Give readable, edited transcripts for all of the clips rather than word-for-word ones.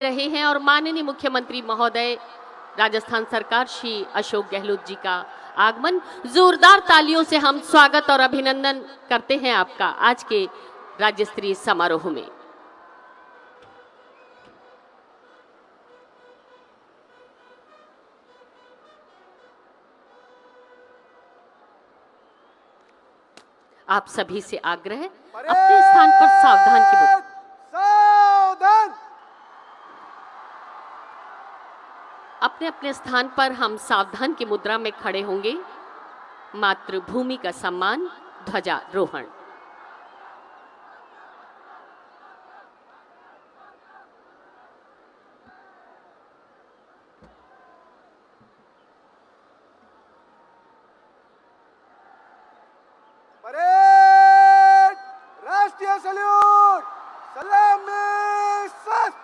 रहे हैं और माननीय मुख्यमंत्री महोदय राजस्थान सरकार श्री अशोक गहलोत जी का आगमन, जोरदार तालियों से हम स्वागत और अभिनंदन करते हैं आपका आज के राज्य स्तरीय समारोह में। आप सभी से आग्रह अपने स्थान पर सावधान की अपने अपने स्थान पर हम सावधान की मुद्रा में खड़े होंगे। मातृभूमि का सम्मान, ध्वजारोहण। परेड, राष्ट्रीय सल्यूट, सलामी सलाम।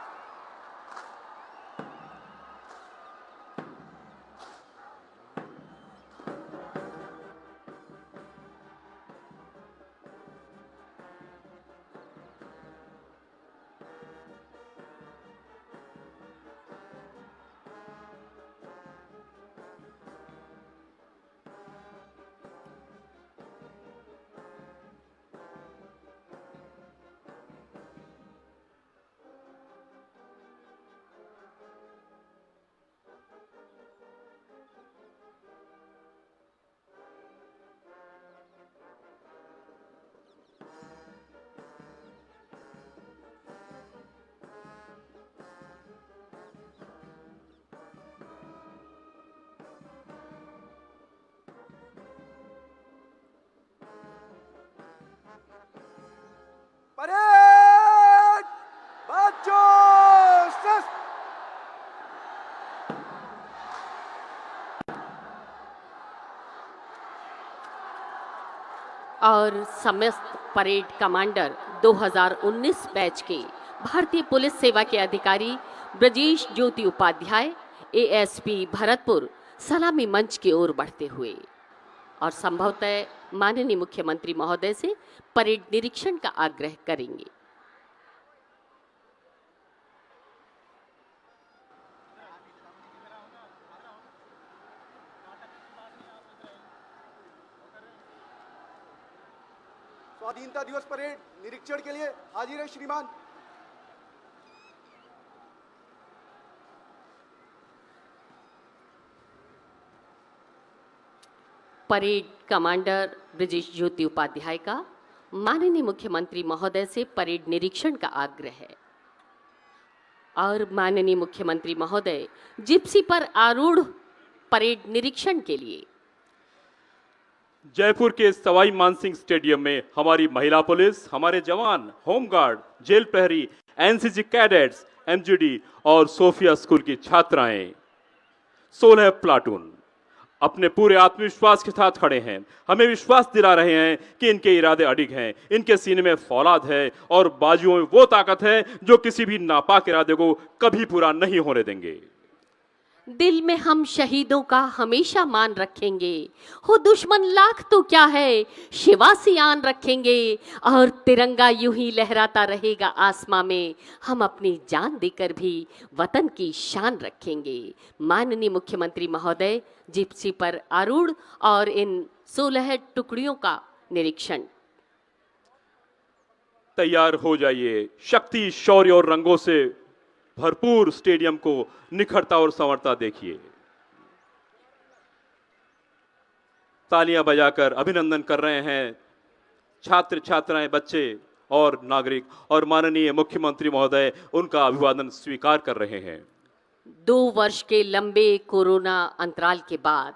परेड, बच्चों शस्त्र। और समस्त परेड कमांडर 2019 बैच के भारतीय पुलिस सेवा के अधिकारी ब्रजेश ज्योति उपाध्याय एएसपी भरतपुर सलामी मंच की ओर बढ़ते हुए और संभवतः माननीय मुख्यमंत्री महोदय से परेड निरीक्षण का आग्रह करेंगे। स्वाधीनता दिवस परेड निरीक्षण के लिए हाजिर है श्रीमान। परेड कमांडर ब्रजेश ज्योति उपाध्याय का माननीय मुख्यमंत्री महोदय से परेड निरीक्षण का आग्रह है और माननीय मुख्यमंत्री महोदय जिप्सी पर आरूढ़ परेड निरीक्षण के लिए जयपुर के सवाई मानसिंह स्टेडियम में हमारी महिला पुलिस, हमारे जवान, होमगार्ड, जेल प्रहरी, एनसीसी कैडेट्स, एमजीडी और सोफिया स्कूल की छात्राएं 16 प्लाटून अपने पूरे आत्मविश्वास के साथ खड़े हैं। हमें विश्वास दिला रहे हैं कि इनके इरादे अडिग हैं, इनके सीने में फौलाद है और बाजुओं में वो ताकत है जो किसी भी नापाक इरादे को कभी पूरा नहीं होने देंगे। दिल में हम शहीदों का हमेशा मान रखेंगे, हो दुश्मन लाख तो क्या है, शिवासी आन रखेंगे और तिरंगा यूं ही लहराता रहेगा आसमां में। हम अपनी जान देकर भी वतन की शान रखेंगे। माननीय मुख्यमंत्री महोदय जिप्सी पर आरूढ़ और इन 16 टुकड़ियों का निरीक्षण। तैयार हो जाइए। शक्ति, शौर्य और रंगों से भरपूर स्टेडियम को निखरता और संवरता देखिए। तालियां बजाकर अभिनंदन कर रहे हैं छात्र छात्राएं, बच्चे और नागरिक, और माननीय मुख्यमंत्री महोदय उनका अभिवादन स्वीकार कर रहे हैं। 2 वर्ष के लंबे कोरोना अंतराल के बाद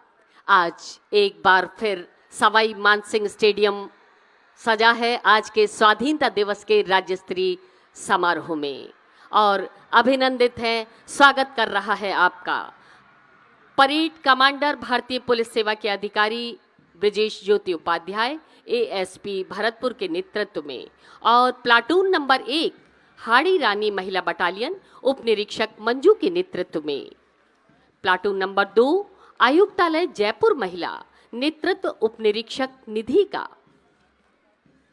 आज एक बार फिर सवाई मानसिंह स्टेडियम सजा है आज के स्वाधीनता दिवस के राज्य स्तरीय समारोह में और अभिनंदित हैं, स्वागत कर रहा है आपका परेड कमांडर भारतीय पुलिस सेवा के अधिकारी ब्रजेश ज्योति उपाध्याय एएसपी भरतपुर के नेतृत्व में और प्लाटून नंबर 1 हाड़ी रानी महिला बटालियन उप निरीक्षक मंजू के नेतृत्व में, प्लाटून नंबर 2 आयुक्तालय जयपुर महिला नेतृत्व उप निरीक्षक निधि का,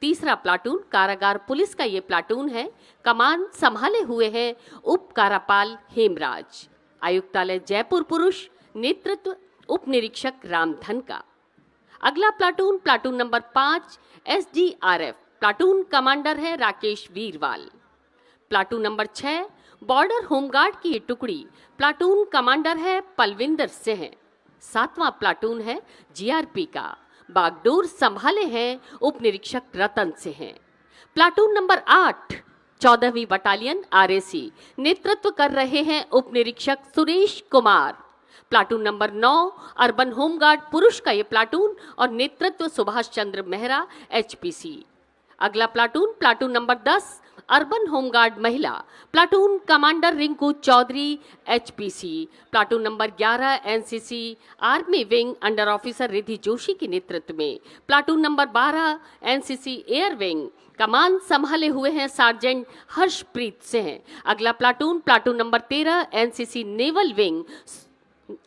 तीसरा प्लाटून कारागार पुलिस का ये प्लाटून है। कमान संभाले हुए हैं उप कारापाल हेमराज। आयुक्तालय जयपुर पुरुष, नेतृत्व उप निरीक्षक रामधन का। अगला platoon platoon number 5 SDRF, platoon commander है Rakesh Veerwal. Platoon number 6 border home guard की ये टुकड़ी, प्लाटून कमांडर है पलविंदर सिंह। 7वां प्लाटून है GRP का, बागडोर संभाले हैं उप निरीक्षक रतन सिंह। प्लाटून नंबर 8 14वीं बटालियन RAC, नेतृत्व कर रहे हैं उप निरीक्षक Suresh Kumar. Platoon number 9 urban home guard पुरुष का ये प्लाटून और नेतृत्व सुभाष चंद्र मेहरा HPC। अगला platoon platoon number 10 urban home guard महिला, platoon commander Rinku Chaudhary HPC। Platoon number 11 NCC army wing under officer Ridhi Joshi के नेतृत्व में। Platoon number 12 NCC air wing, कमान संभाले हुए हैं सार्जेंट हर्षप्रीत सिंह। अगला platoon platoon number 13 NCC naval wing,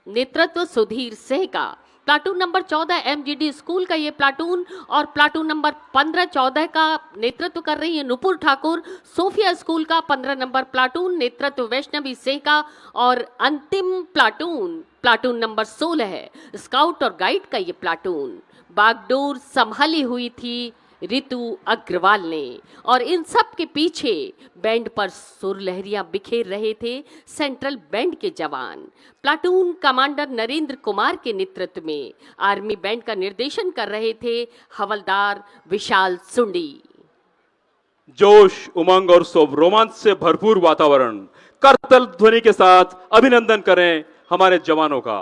नेतृत्व सुधीर सिंह का। प्लाटून नंबर 14 MGD स्कूल का ये प्लाटून और प्लाटून नंबर 15-14 का नेतृत्व कर रही है नुपुर ठाकुर। सोफिया स्कूल का 15 नंबर प्लाटून, नेतृत्व वैष्णवी सिंह का। और अंतिम प्लाटून प्लाटून नंबर 16 है स्काउट और गाइड का ये प्लाटून, बागडोर संभाली हुई थी रितु अग्रवाल ने। और इन सब के पीछे बैंड पर सुरलहरियां बिखेर रहे थे सेंट्रल बैंड के जवान। प्लाटून कमांडर नरेंद्र कुमार के नेतृत्व में आर्मी बैंड का निर्देशन कर रहे थे हवलदार विशाल सुंडी। जोश, उमंग और रोमांच से भरपूर वातावरण, करतल ध्वनि के साथ अभिनंदन करें हमारे जवानों का।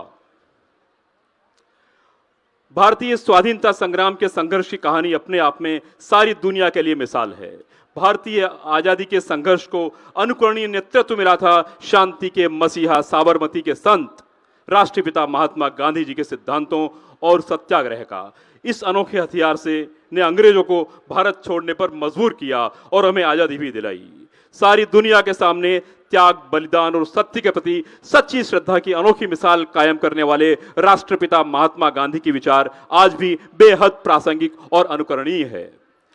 भारतीय स्वाधीनता संग्राम के संघर्ष की कहानी अपने आप में सारी दुनिया के लिए मिसाल है। भारतीय आजादी के संघर्ष को अनुकरणीय नेतृत्व मिला था शांति के मसीहा साबरमती के संत राष्ट्रपिता महात्मा गांधी जी के सिद्धांतों और सत्याग्रह का। इस अनोखे हथियार से ने अंग्रेजों को भारत छोड़ने पर मजबूर किया और हमें आजादी भी दिलाई। सारी दुनिया के सामने त्याग, बलिदान और सत्य के प्रति सच्ची श्रद्धा की अनोखी मिसाल कायम करने वाले राष्ट्रपिता महात्मा गांधी की विचार आज भी बेहद प्रासंगिक और अनुकरणीय है।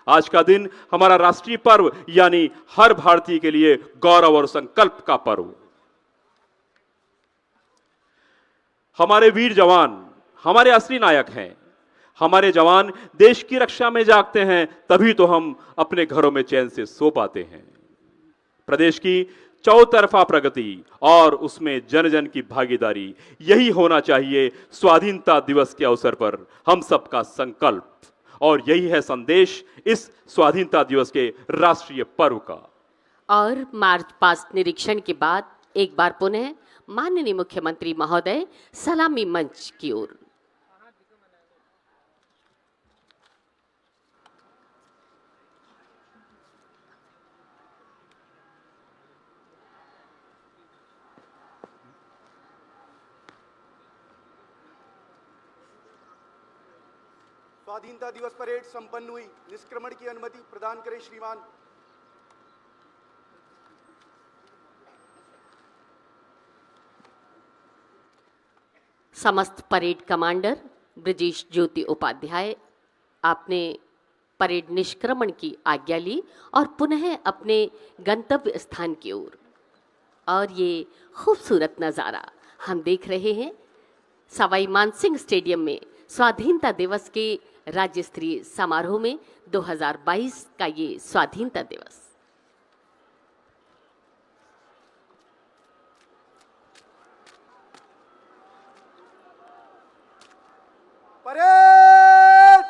आज का दिन हमारा राष्ट्रीय पर्व यानी हर भारतीय के लिए गौरव और संकल्प का पर्व। हमारे वीर जवान हमारे असली नायक हैं। हमारे जवान देश की रक्षा में जागते हैं, तभी तो हम अपने घरों में चैन से सो पाते हैं। प्रदेश की चौतरफा प्रगति और उसमें जन जन की भागीदारी, यही होना चाहिए स्वाधीनता दिवस के अवसर पर हम सबका संकल्प। और यही है संदेश इस स्वाधीनता दिवस के राष्ट्रीय पर्व का। और मार्च पास्ट निरीक्षण के बाद एक बार पुनः माननीय मुख्यमंत्री महोदय सलामी मंच की ओर। स्वाधीनता दिवस परेड संपन्न हुई। निष्क्रमण की अनुमति प्रदान करें श्रीमान। समस्त परेड कमांडर ब्रजेश ज्योति उपाध्याय, आपने परेड निष्क्रमण की आज्ञा ली और पुनः अपने गंतव्य स्थान की ओर। और ये खूबसूरत नज़ारा हम देख रहे हैं सवाई मानसिंह स्टेडियम में स्वाधीनता दिवस के राज्य स्तरीय समारोह में 2022 का ये स्वाधीनता दिवस। परेड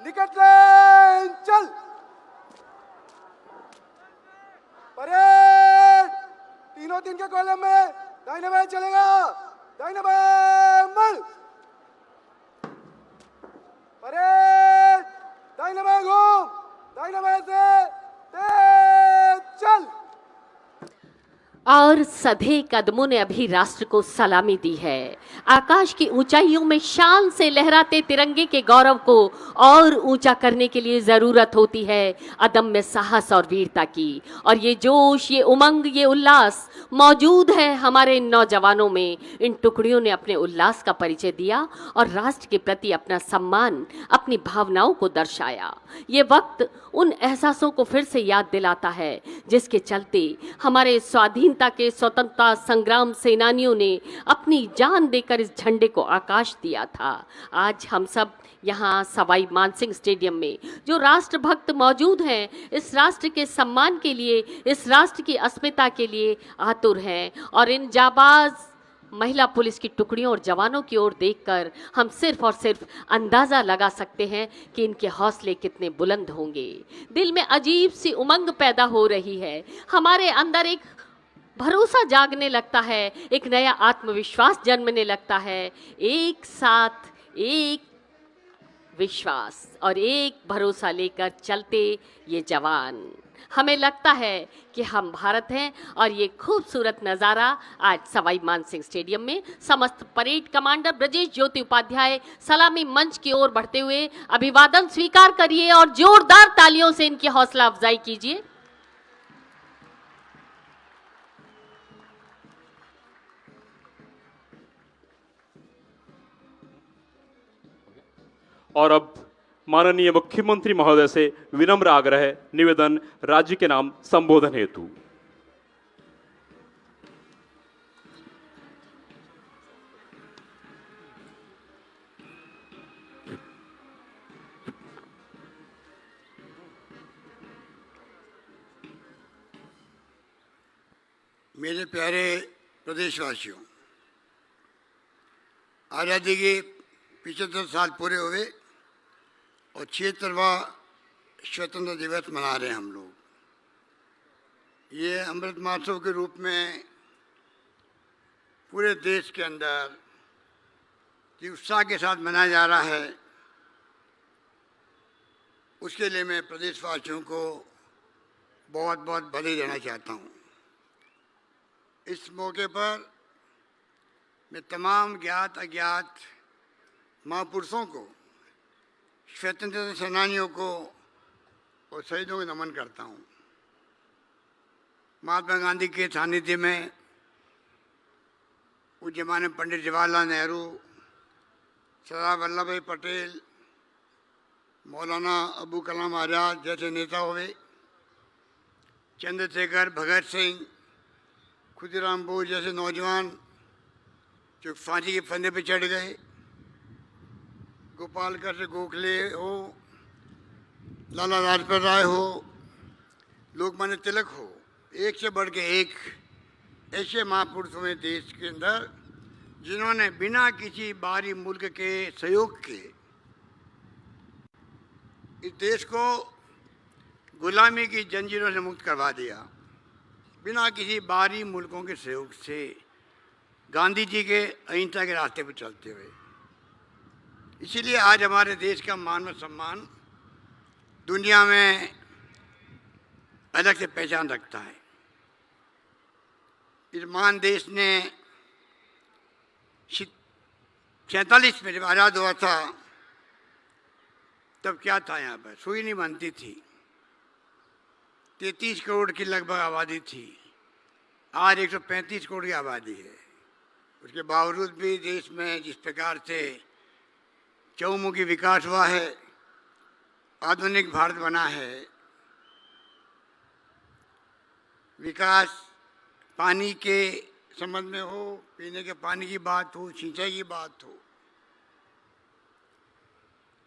निकट लाइन चल। परेड तीनों दिन के कॉलम में दाहिने बाएं चलेगा। दाहिने बाएं मल। परेड दाहिने बाएं घूम। दाहिने बाएं से तेज चल। और सधे कदमों ने अभी राष्ट्र को सलामी दी है। आकाश की ऊंचाइयों में शान से लहराते तिरंगे के गौरव को और ऊंचा करने के लिए जरूरत होती है अदम्य साहस और वीरता की। और ये जोश, ये उमंग, ये उल्लास मौजूद है हमारे नौजवानों में। इन टुकड़ियों ने अपने उल्लास का परिचय दिया और राष्ट्र के प्रति अपना सम्मान, अपनी भावनाओं को दर्शाया। ये वक्त उन एहसासों को फिर से याद दिलाता है जिसके चलते हमारे स्वाधीनता के स्वतंत्रता संग्राम सेनानियों ने अपनी जान देकर इस झंडे को आकाश दिया था। आज हम सब यहाँ सवाई मानसिंह स्टेडियम में जो राष्ट्रभक्त मौजूद हैं, इस राष्ट्र के सम्मान के लिए, इस राष्ट्र की अस्मिता के लिए आतुर हैं। और इन जाबाज महिला पुलिस की टुकड़ियों और जवानों की ओर देखकर हम सिर्फ और सिर्फ अंदाज़ा लगा सकते हैं कि इनके हौसले कितने बुलंद होंगे। दिल में अजीब सी उमंग पैदा हो रही है, हमारे अंदर एक भरोसा जागने लगता है, एक नया आत्मविश्वास जन्मने लगता है। एक साथ एक विश्वास और एक भरोसा लेकर चलते ये जवान, हमें लगता है कि हम भारत हैं। और ये खूबसूरत नज़ारा आज सवाई मानसिंह स्टेडियम में समस्त परेड कमांडर ब्रजेश ज्योति उपाध्याय सलामी मंच की ओर बढ़ते हुए अभिवादन स्वीकार करिए और जोरदार तालियों से इनकी हौसला अफजाई कीजिए। और अब माननीय मुख्यमंत्री महोदय से विनम्र आग्रह, निवेदन राज्य के नाम संबोधन हेतु। मेरे प्यारे प्रदेशवासियों, आज़ादी के 75 साल पूरे हुए और 76वां स्वतंत्रता दिवस मना रहे हैं हम लोग। ये अमृत महोत्सव के रूप में पूरे देश के अंदर जो उत्साह के साथ मनाया जा रहा है, उसके लिए मैं प्रदेशवासियों को बहुत बहुत बधाई देना चाहता हूँ। इस मौके पर मैं तमाम ज्ञात अज्ञात महापुरुषों को, स्वतंत्रता सेनानियों को और शहीदों को नमन करता हूँ। महात्मा गांधी के सानिध्य में उस जमाने पंडित जवाहरलाल नेहरू, सरदार वल्लभ भाई पटेल, मौलाना अबुल कलाम आज़ाद जैसे नेता हुए, चंद्रशेखर, भगत सिंह, खुदीराम बोस जैसे नौजवान जो फांसी के फंदे पे चढ़ गए, गोपाल कृष्ण गोखले हो, लाला लाजपत राय हो, लोकमान्य तिलक हो, एक से बढ़ के एक ऐसे महापुरुषों में देश के अंदर जिन्होंने बिना किसी बाहरी मुल्क के सहयोग के इस देश को गुलामी की जंजीरों से मुक्त करवा दिया, बिना किसी बाहरी मुल्कों के सहयोग से, गांधी जी के अहिंसा के रास्ते पर चलते हुए। इसीलिए आज हमारे देश का मान व सम्मान दुनिया में अलग से पहचान रखता है। इस महान देश ने 47 में जब आज़ाद हुआ था, तब क्या था, यहाँ पर सुई नहीं बनती थी, 33 करोड़ की लगभग आबादी थी। आज 135 करोड़ की आबादी है। उसके बावजूद भी देश में जिस प्रकार से चहुमुखी विकास हुआ है, आधुनिक भारत बना है, विकास पानी के संबंध में हो, पीने के पानी की बात हो, सिंचाई की बात हो,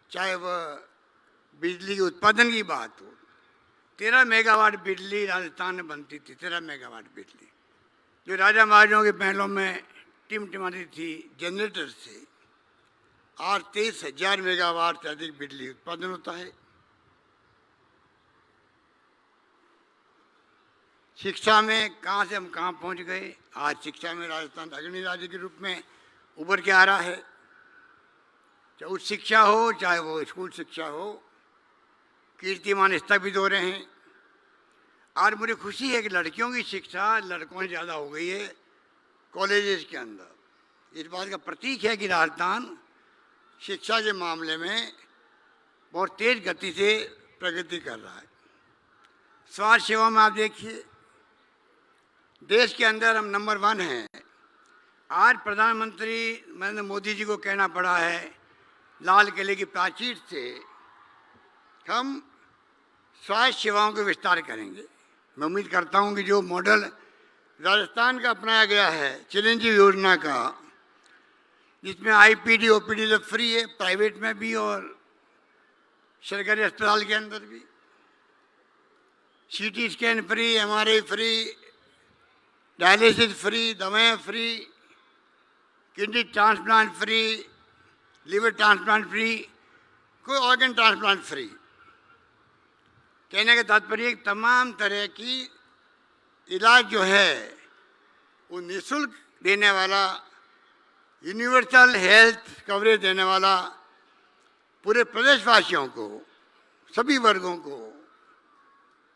चाहे वह बिजली के उत्पादन की बात हो। 13 मेगावाट बिजली राजस्थान में बनती थी, 13 मेगावाट बिजली जो राजा महाराजाओं के महलों में टिमटिमाती थी जनरेटर से। आज 23,000 मेगावाट से अधिक बिजली उत्पादन होता है। शिक्षा में कहाँ से हम कहाँ पहुँच गए। आज शिक्षा में राजस्थान अग्रणी राज्य के रूप में उभर के आ रहा है। चाहे उच्च शिक्षा हो, चाहे वो स्कूल शिक्षा हो, कीर्तिमान स्थापित हो रहे हैं। आज मुझे खुशी है कि लड़कियों की शिक्षा लड़कों से ज़्यादा हो गई है कॉलेजेस के अंदर। इस बात का प्रतीक है कि राजस्थान शिक्षा के मामले में बहुत तेज गति से प्रगति कर रहा है। स्वास्थ्य सेवा में आप देखिए, देश के अंदर हम नंबर 1 हैं। आज प्रधानमंत्री नरेंद्र मोदी जी को कहना पड़ा है लाल किले की प्राचीर से हम स्वास्थ्य सेवाओं का विस्तार करेंगे। मैं उम्मीद करता हूं कि जो मॉडल राजस्थान का अपनाया गया है चिरंजीव योजना का, जिसमें आईपीडी ओपीडी तो फ्री है, प्राइवेट में भी और सरकारी अस्पताल के अंदर भी, CT scan free, MRI free, dialysis free, दवाएं free, kidney transplant free, liver transplant free, कोई ऑर्गन ट्रांसप्लांट फ्री। कहने का तात्पर्य तमाम तरह की इलाज जो है वो निःशुल्क देने वाला, यूनिवर्सल हेल्थ कवरेज देने वाला पूरे प्रदेशवासियों को, सभी वर्गों को,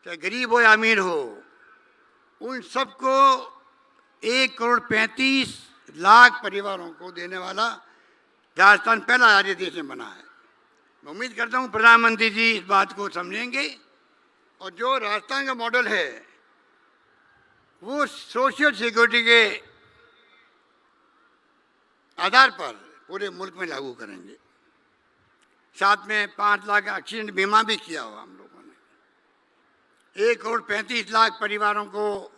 चाहे गरीब हो या अमीर हो, उन सबको 1,35,00,000 परिवारों को देने वाला राजस्थान पहला राज्य देश में बना है। मैं उम्मीद करता हूँ प्रधानमंत्री जी इस बात को समझेंगे और जो राजस्थान का मॉडल है वो सोशल सिक्योरिटी के आधार पर पूरे मुल्क में लागू करेंगे। साथ में 5 लाख एक्सीडेंट बीमा भी किया हुआ हम लोगों ने। 1,35,00,000 परिवारों को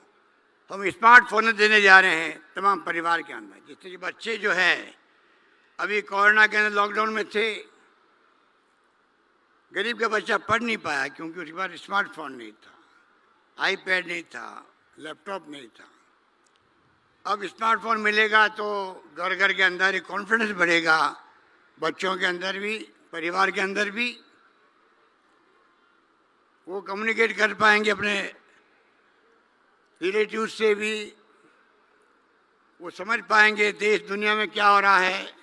हम स्मार्टफोन देने जा रहे हैं तमाम परिवार के अंदर, जिससे कि बच्चे जो है अभी कोरोना के अंदर लॉकडाउन में थे, गरीब का बच्चा पढ़ नहीं पाया क्योंकि उसके पास स्मार्टफोन नहीं था, आईपैड नहीं था, लैपटॉप नहीं था। अब स्मार्टफोन मिलेगा तो घर घर के अंदर एक कॉन्फिडेंस बढ़ेगा, बच्चों के अंदर भी, परिवार के अंदर भी। वो कम्युनिकेट कर पाएंगे अपने रिलेटिव से भी, वो समझ पाएंगे देश दुनिया में क्या हो रहा है।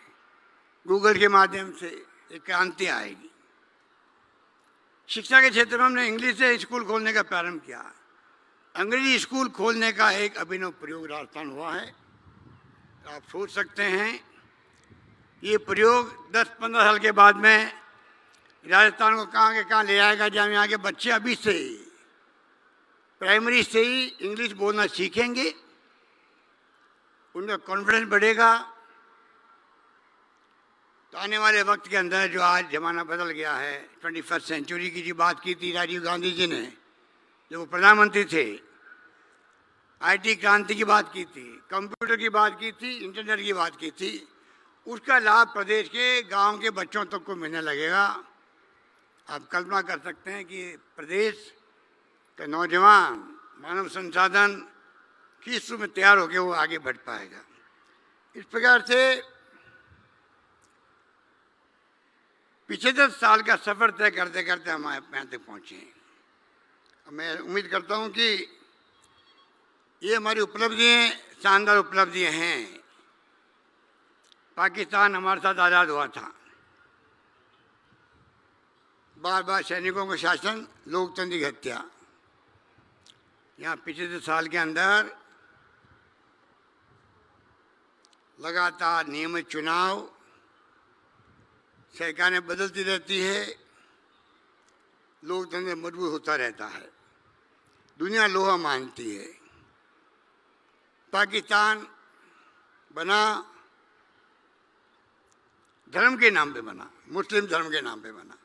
गूगल के माध्यम से एक क्रांति आएगी। शिक्षा के क्षेत्र में हमने इंग्लिश से स्कूल खोलने का प्रारंभ किया। अंग्रेजी स्कूल खोलने का एक अभिनव प्रयोग राजस्थान हुआ है। आप सोच सकते हैं ये प्रयोग 10-15 साल के बाद में राजस्थान को कहाँ के कहाँ ले आएगा, जहाँ यहाँ के बच्चे अभी से ही प्राइमरी से ही इंग्लिश बोलना सीखेंगे, उनका कॉन्फिडेंस बढ़ेगा। तो आने वाले वक्त के अंदर जो आज ज़माना बदल गया है, 21st सेंचुरी की जो बात की थी राजीव गांधी जी ने जब वो प्रधानमंत्री थे, आईटी क्रांति की बात की थी, कंप्यूटर की बात की थी, इंटरनेट की बात की थी, उसका लाभ प्रदेश के गांव के बच्चों तक को मिलने लगेगा। आप कल्पना कर सकते हैं कि प्रदेश का नौजवान मानव संसाधन किस रूप में तैयार होकर वो आगे बढ़ पाएगा। इस प्रकार से पिछले 10 साल का सफ़र तय करते करते हम यहाँ तक पहुँचे हैं। मैं उम्मीद करता हूँ कि ये हमारी उपलब्धियाँ शानदार उपलब्धियाँ हैं। पाकिस्तान हमारे साथ आज़ाद हुआ था, बार बार सैनिकों का शासन, लोकतंत्र की हत्या। यहाँ पिछले 10 साल के अंदर लगातार नियमित चुनाव, सरकारें बदलती रहती है, लोकतंत्र मजबूत होता रहता है, दुनिया लोहा मानती है। पाकिस्तान बना धर्म के नाम पे बना, मुस्लिम धर्म के नाम पे बना।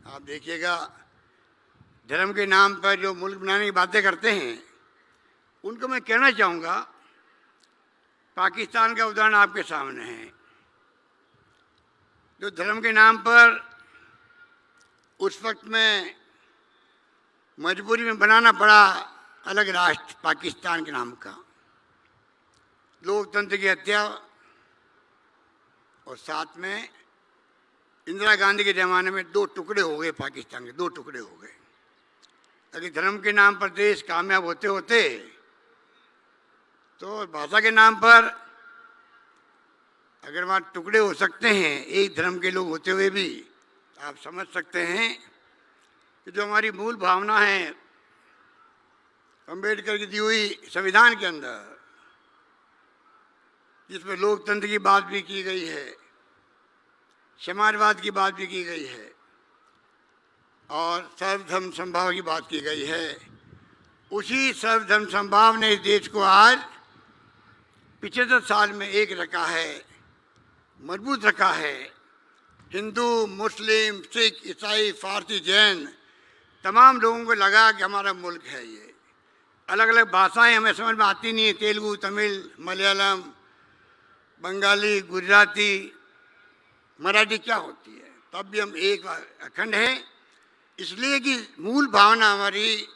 आप देखिएगा धर्म के नाम पर जो मुल्क बनाने की बातें करते हैं उनको मैं कहना चाहूँगा, पाकिस्तान का उदाहरण आपके सामने है, जो धर्म के नाम पर उस वक्त में मजबूरी में बनाना पड़ा अलग राष्ट्र पाकिस्तान के नाम का, लोकतंत्र की हत्या, और साथ में इंदिरा गांधी के ज़माने में 2 टुकड़े हो गए, पाकिस्तान के 2 टुकड़े हो गए। अगर धर्म के नाम पर देश कामयाब होते होते तो भाषा के नाम पर अगर वहाँ टुकड़े हो सकते हैं एक धर्म के लोग होते हुए भी, आप समझ सकते हैं कि जो हमारी मूल भावना है अंबेडकर की दी हुई संविधान के अंदर, जिसमें लोकतंत्र की बात भी की गई है, समाजवाद की बात भी की गई है और सर्वधर्म समभाव की बात की गई है, उसी सर्वधर्म समभाव ने इस देश को आज 75 साल में एक रखा है, मजबूत रखा है। हिंदू, मुस्लिम, सिख, ईसाई, फारसी, जैन तमाम लोगों को लगा कि हमारा मुल्क है ये। अलग अलग भाषाएं हमें समझ में आती नहीं है, तेलुगु, तमिल, मलयालम, बंगाली, गुजराती, मराठी क्या होती है, तब भी हम एक अखंड है, इसलिए कि मूल भावना हमारी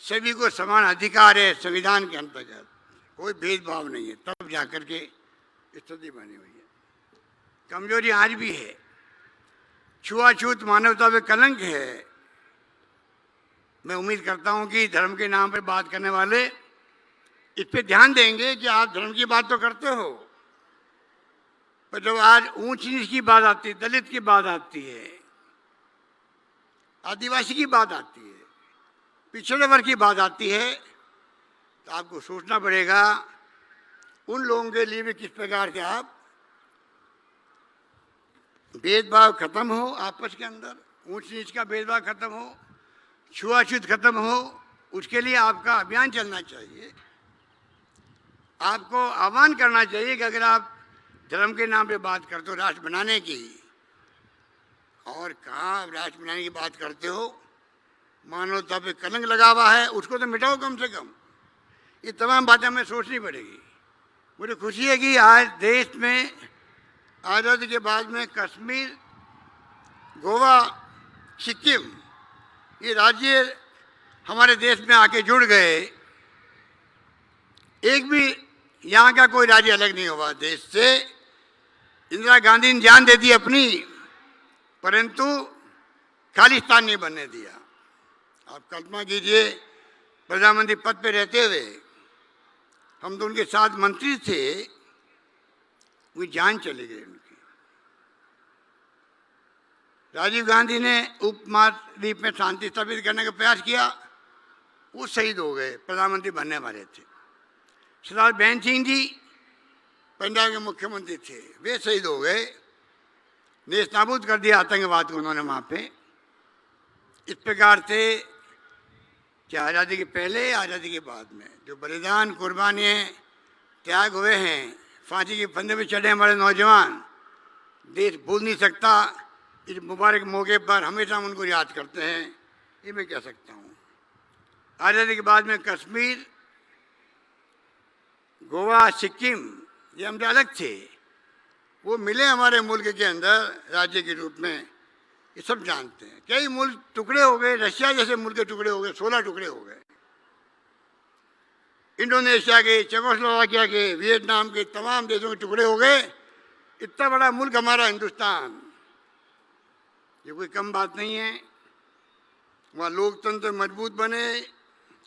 सभी को समान अधिकार है संविधान के अंतर्गत, कोई भेदभाव नहीं है, तब जाकर के स्थिति बनी हुई है। कमजोरी आज भी है, छुआछूत मानवता पे कलंक है। मैं उम्मीद करता हूं कि धर्म के नाम पर बात करने वाले इस पे ध्यान देंगे कि आप धर्म की बात तो करते हो, पर जब आज ऊंच नीच की बात आती है, दलित की बात आती है, आदिवासी की बात आती है, पिछड़े वर्ग की बात आती है, तो आपको सोचना पड़ेगा उन लोगों के लिए भी किस प्रकार से आप भेदभाव खत्म हो, आपस के अंदर ऊंच नीच का भेदभाव खत्म हो, छुआछूत खत्म हो, उसके लिए आपका अभियान चलना चाहिए। आपको आह्वान करना चाहिए कि अगर आप धर्म के नाम पे बात करते हो राष्ट्र बनाने की, और कहाँ राष्ट्र बनाने की बात करते हो, मानवता पे कलंक लगा हुआ है, उसको तो मिटाओ कम से कम। ये तमाम बातें हमें सोचनी पड़ेगी। मुझे खुशी है कि आज देश में आज़ादी के बाद में कश्मीर, गोवा, सिक्किम ये राज्य हमारे देश में आके जुड़ गए। एक भी यहाँ का कोई राज्य अलग नहीं हुआ देश से। इंदिरा गांधी ने जान दे दी अपनी, परंतु खालिस्तान नहीं बनने दिया। आप कल्पना कीजिए, प्रधानमंत्री पद पे रहते हुए हम तो उनके साथ मंत्री थे, वो जान चली गई उनकी। राजीव गांधी ने उपमहाद्वीप में शांति स्थापित करने का प्रयास किया, वो शहीद हो गए, प्रधानमंत्री बनने वाले थे। सरदार बहन सिंह जी पंजाब के मुख्यमंत्री थे, वे शहीद हो गए। नेस्त नाबूद कर दिया आतंकवाद को उन्होंने वहाँ पे। इस प्रकार से क्या आज़ादी के पहले, आज़ादी के बाद में जो बलिदान, कुर्बानियाँ, त्याग हुए हैं, फांसी के फंदे पे चढ़े हमारे नौजवान, देश भूल नहीं सकता। इस मुबारक मौके पर हमेशा हम उनको याद करते हैं, ये मैं कह सकता हूँ। आज़ादी के बाद में कश्मीर, गोवा, सिक्किम ये हमसे अलग थे, वो मिले हमारे मुल्क के अंदर राज्य के रूप में, ये सब जानते हैं। कई मुल्क टुकड़े हो गए, रशिया जैसे मुल्क के टुकड़े हो गए, 16 टुकड़े हो गए। इंडोनेशिया के, चेकोस्लोवाकिया के, वियतनाम के तमाम देशों के टुकड़े हो गए। इतना बड़ा मुल्क हमारा हिंदुस्तान, ये कोई कम बात नहीं है। वहाँ लोकतंत्र मजबूत बने,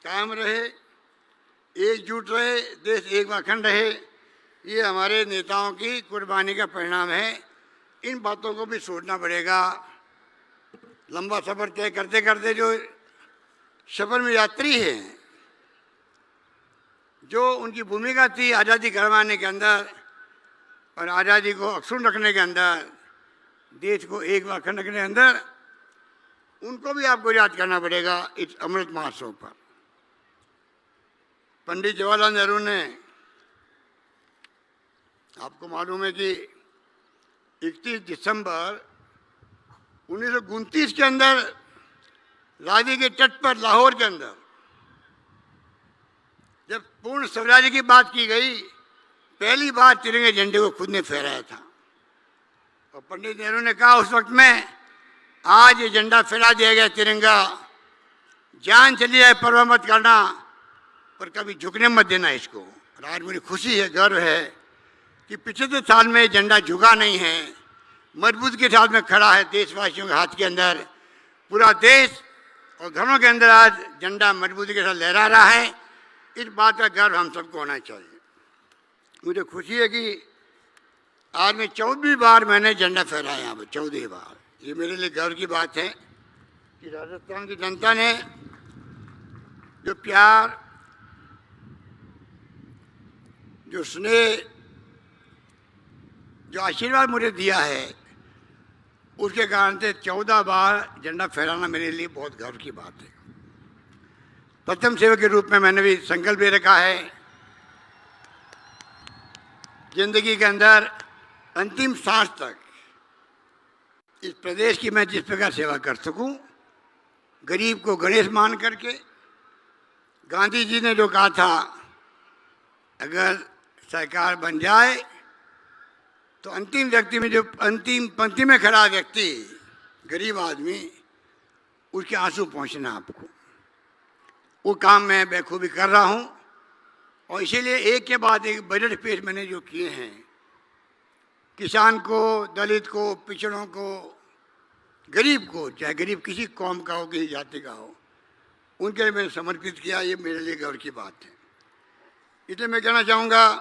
कायम रहे, एकजुट रहे, देश एक व अखंड रहे, ये हमारे नेताओं की कुर्बानी का परिणाम है। इन बातों को भी सोचना पड़ेगा। लंबा सफ़र तय करते करते जो सफ़र में यात्री हैं, जो उनकी भूमिका थी आज़ादी करवाने के अंदर और आज़ादी को अक्षुण्ण रखने के अंदर, देश को एक व अखंड रखने के अंदर, उनको भी आपको याद करना पड़ेगा इस अमृत महोत्सव पर। पंडित जवाहरलाल नेहरू ने, आपको मालूम है कि 31 दिसंबर 1929 के अंदर रावी के तट पर लाहौर के अंदर जब पूर्ण स्वराज्य की बात की गई, पहली बार तिरंगे झंडे को खुद ने फहराया था। और पंडित नेहरू ने कहा उस वक्त में, आज ये झंडा फहरा दिया गया तिरंगा, जान चली जाए परवाह मत करना, पर कभी झुकने मत देना इसको। और आज मुझे खुशी है, गर्व है कि 75 साल में झंडा झुका नहीं है, मजबूत के साथ में खड़ा है देशवासियों के हाथ के अंदर। पूरा देश और घरों के अंदर आज झंडा मजबूती के साथ लहरा रहा है। इस बात का गर्व हम सबको होना चाहिए। मुझे खुशी है कि आज मैं 14वीं बार मैंने झंडा फहराया यहाँ पर, 14वीं बार। ये मेरे लिए गर्व की बात है कि राजस्थान की जनता ने जो प्यार, जो स्नेह, जो आशीर्वाद मुझे दिया है, उसके कारण से 14 बार झंडा फहराना मेरे लिए बहुत गर्व की बात है। प्रथम सेवक के रूप में मैंने भी संकल्प ले रखा है, जिंदगी के अंदर अंतिम सांस तक इस प्रदेश की मैं जिस प्रकार सेवा कर सकूं, गरीब को गणेश मान करके। गांधी जी ने जो कहा था, अगर सरकार बन जाए तो अंतिम व्यक्ति में, जो अंतिम पंक्ति में खड़ा व्यक्ति, गरीब आदमी, उसके आंसू पहुंचना आपको। वो काम मैं बखूबी कर रहा हूं और इसीलिए एक के बाद एक बजट पेश मैंने जो किए हैं, किसान को, दलित को, पिछड़ों को, गरीब को, चाहे गरीब किसी कौम का हो, किसी जाति का हो, उनके लिए मैंने समर्पित किया। ये मेरे लिए गर्व की बात है। इसलिए मैं कहना चाहूँगा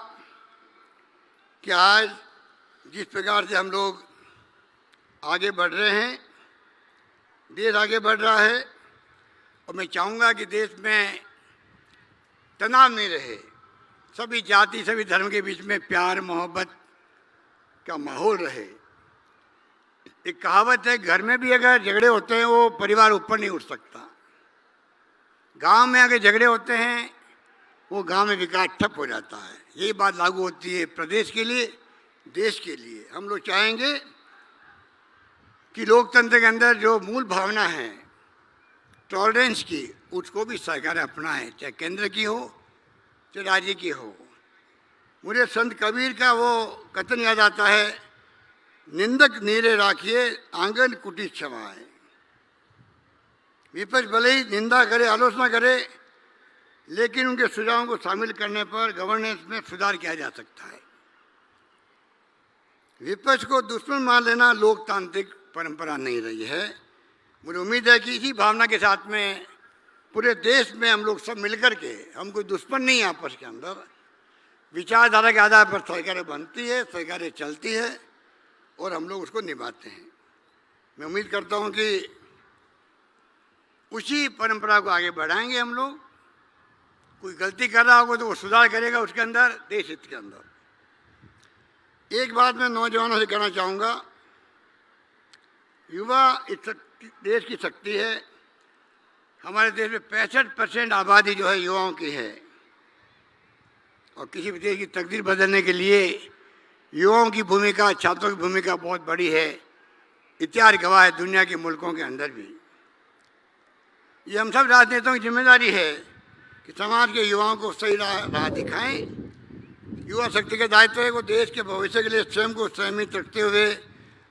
कि आज जिस प्रकार से हम लोग आगे बढ़ रहे हैं, देश आगे बढ़ रहा है, और मैं चाहूँगा कि देश में तनाव नहीं रहे, सभी जाति, सभी धर्म के बीच में प्यार मोहब्बत का माहौल रहे। एक कहावत है, घर में भी अगर झगड़े होते हैं वो परिवार ऊपर नहीं उठ सकता। गांव में अगर झगड़े होते हैं वो गांव में विकास ठप हो जाता है। यही बात लागू होती है प्रदेश के लिए, देश के लिए। हम लोग चाहेंगे कि लोकतंत्र के अंदर जो मूल भावना है टॉलरेंस की, उसको भी सरकार अपनाए, चाहे केंद्र की हो चाहे राज्य की हो। मुझे संत कबीर का वो कथन याद आता है, निंदक नीरे राखिए आंगन कुटी क्षमाए। विपक्ष भले ही निंदा करे, आलोचना करे, लेकिन उनके सुझावों को शामिल करने पर गवर्नेंस में सुधार किया जा सकता है। विपक्ष को दुश्मन मान लेना लोकतांत्रिक परंपरा नहीं रही है। मुझे उम्मीद है कि इसी भावना के साथ में पूरे देश में हम लोग सब मिलकर के, हम कोई दुश्मन नहीं है आपस के अंदर, विचारधारा के आधार पर सरकारें बनती है, सरकारें चलती है और हम लोग उसको निभाते हैं। मैं उम्मीद करता हूं कि उसी परंपरा को आगे बढ़ाएंगे हम लोग। कोई गलती कर रहा होगा तो वो सुधार करेगा उसके अंदर, देश हित के अंदर। एक बात मैं नौजवानों से कहना चाहूँगा, युवा इस देश की शक्ति है। हमारे देश में 65% आबादी जो है युवाओं की है, और किसी भी देश की तकदीर बदलने के लिए युवाओं की भूमिका, छात्रों की भूमिका बहुत बड़ी है। इतिहास गवाह है दुनिया के मुल्कों के अंदर भी। ये हम सब राजनेताओं की जिम्मेदारी है कि समाज के युवाओं को सही राह दिखाएं। युवा शक्ति का दायित्व है वो देश के भविष्य के लिए स्वयं को संयमित रखते हुए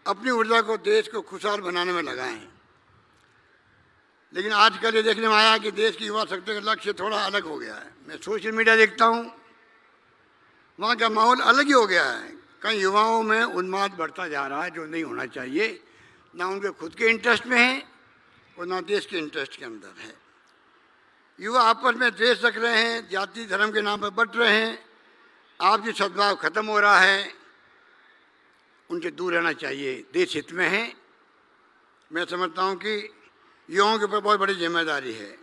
अपनी ऊर्जा को देश को खुशहाल बनाने में लगाएं। लेकिन आजकल ये देखने में आया कि देश की युवा शक्ति का लक्ष्य थोड़ा अलग हो गया है। मैं सोशल मीडिया देखता हूँ, वहाँ का माहौल अलग ही हो गया है। कई युवाओं में उन्माद बढ़ता जा रहा है, जो नहीं होना चाहिए। ना उनके खुद के इंटरेस्ट में है और ना देश के इंटरेस्ट के अंदर है। युवा आपस में द्वेष रख रहे हैं, जाति धर्म के नाम पर बंट रहे हैं, आपसी सद्भाव खत्म हो रहा है। उनसे दूर रहना चाहिए, देश हित में है। मैं समझता हूँ कि युवाओं के ऊपर बहुत बड़ी जिम्मेदारी है।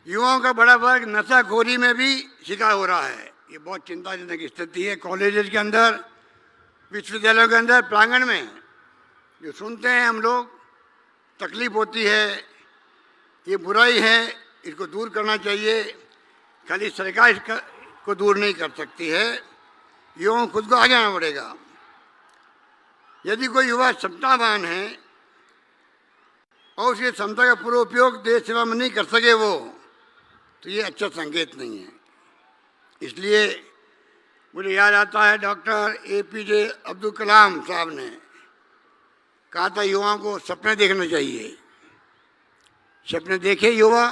युवाओं का बड़ा वर्ग नशाखोरी में भी शिकार हो रहा है। ये बहुत चिंताजनक स्थिति है। कॉलेजेस के अंदर, विश्वविद्यालयों के अंदर प्रांगण में जो सुनते हैं हम लोग, तकलीफ होती है। ये बुराई है, इसको दूर करना चाहिए। खाली सरकार इसको दूर नहीं कर सकती है, युवाओं खुद को आगे आना पड़ेगा। यदि कोई युवा क्षमतावान है और उसकी क्षमता का पूरा उपयोग देश सेवा में नहीं कर सके वो, तो ये अच्छा संकेत नहीं है। इसलिए मुझे याद आता है डॉक्टर APJ अब्दुल कलाम साहब ने कहा था युवाओं को सपने देखना चाहिए। सपने देखे युवा,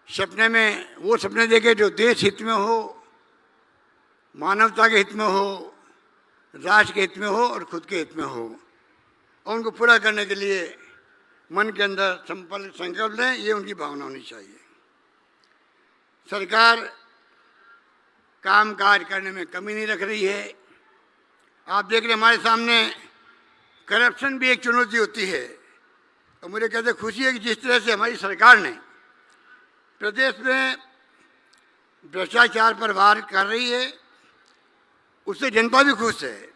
सपने में वो सपने देखे जो देश हित में हो, मानवता के हित में हो, राष्ट्र के हित में हो और खुद के हित में हो। और उनको पूरा करने के लिए मन के अंदर संकल्प लें, ये उनकी भावना होनी चाहिए। सरकार काम काज करने में कमी नहीं रख रही है। आप देख रहे हमारे सामने करप्शन भी एक चुनौती होती है। और मुझे कहते खुशी है कि जिस तरह से हमारी सरकार ने प्रदेश में भ्रष्टाचार पर वार कर रही है, उससे जनता भी खुश है।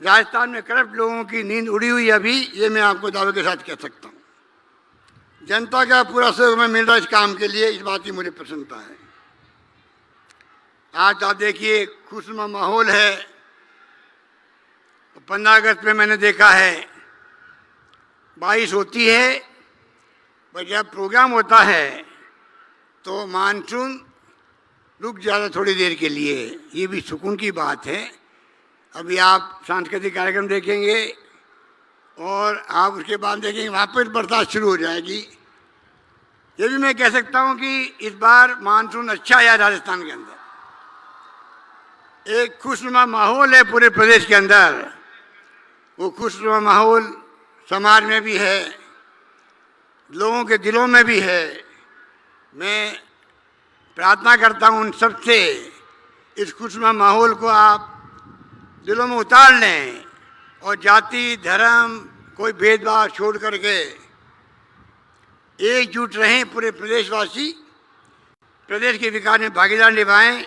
राजस्थान में करप्ट लोगों की नींद उड़ी हुई है अभी, ये मैं आपको दावे के साथ कह सकता हूँ। जनता का पूरा सहयोग में मिल रहा है इस काम के लिए, इस बात की मुझे प्रसन्नता है। आज आप देखिए खुशनुमा माहौल है। 15 अगस्त में मैंने देखा है बारिश होती है, पर जब प्रोग्राम होता है तो मानसून रुक जाता थोड़ी देर के लिए, ये भी सुकून की बात है। अभी आप सांस्कृतिक कार्यक्रम देखेंगे और आप उसके बाद देखेंगे वहाँ पर बरसात शुरू हो जाएगी। ये भी मैं कह सकता हूँ कि इस बार मानसून अच्छा आया राजस्थान के अंदर। एक खुशनुमा माहौल है पूरे प्रदेश के अंदर। वो खुशनुमा माहौल समाज में भी है, लोगों के दिलों में भी है। मैं प्रार्थना करता हूँ उन सबसे, इस खुशनुमा माहौल को आप दिलों में उतार लें और जाति धर्म कोई भेदभाव छोड़ करके एकजुट रहें। पूरे प्रदेशवासी प्रदेश के विकास में भागीदार निभाएं।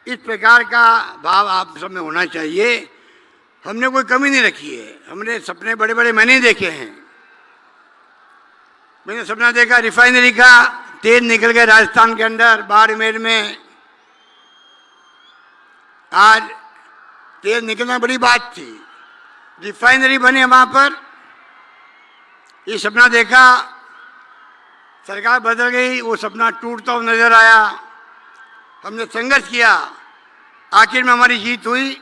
इस प्रकार का भाव आप सब में होना चाहिए। हमने कोई कमी नहीं रखी है। हमने सपने बड़े बड़े मैंने देखे हैं। मैंने सपना देखा रिफाइनरी का, तेल निकल गया राजस्थान के अंदर बाड़मेर में। आज तेल निकलना बड़ी बात थी, रिफाइनरी बने वहां पर। ये सपना देखा, सरकार बदल गई, वो सपना टूटता हुआ नजर आया। हमने संघर्ष किया, आखिर में हमारी जीत हुई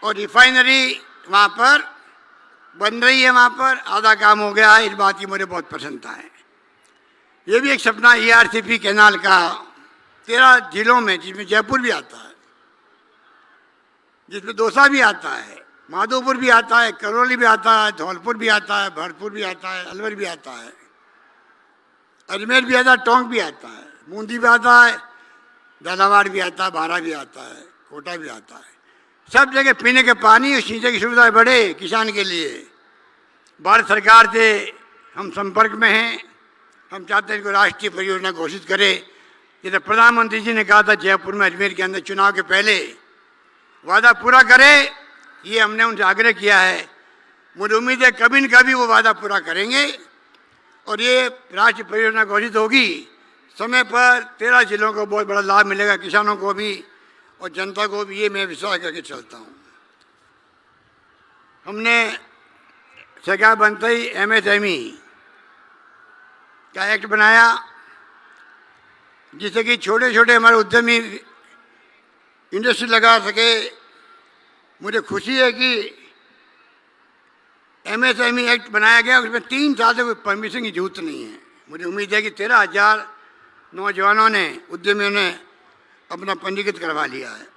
और रिफाइनरी वहाँ पर बन रही है। वहाँ पर आधा काम हो गया है। इस बात की मुझे बहुत प्रसन्नता है। ये भी एक सपना ERCP कैनाल का 13 जिलों में, जिसमें जयपुर भी आता है, जिसमें दौसा भी आता है, माधोपुर भी आता है, करौली भी आता है, धौलपुर भी आता है, भरतपुर भी आता है, अलवर भी आता है, अजमेर भी आता है, टोंक भी आता है, बूंदी भी आता है, झालावाड़ भी आता है, बारा भी आता है, कोटा भी आता है। सब जगह पीने के पानी और सिंचाई की सुविधा बढ़े किसान के लिए। भारत सरकार से हम संपर्क में हैं। हम चाहते हैं कि राष्ट्रीय परियोजना घोषित करें। जैसे प्रधानमंत्री जी ने कहा था जयपुर में अजमेर के अंदर चुनाव के पहले, वादा पूरा करे। ये हमने उनसे आग्रह किया है। मुझे उम्मीद है कभी न कभी वो वादा पूरा करेंगे और ये राष्ट्रीय परियोजना घोषित होगी समय पर। 13 जिलों को बहुत बड़ा लाभ मिलेगा, किसानों को भी और जनता को भी। ये मैं विश्वास करके चलता हूँ। हमने सरकार बनते ही MSME का एक्ट बनाया, जिससे कि छोटे छोटे हमारे उद्यमी इंडस्ट्री लगा सके। मुझे खुशी है कि MSME एक्ट बनाया गया, उसमें 3 साल से कोई परमिशन की जरूरत नहीं है। मुझे उम्मीद है कि 13,000 नौजवानों ने, उद्यमियों ने अपना पंजीकृत करवा लिया है।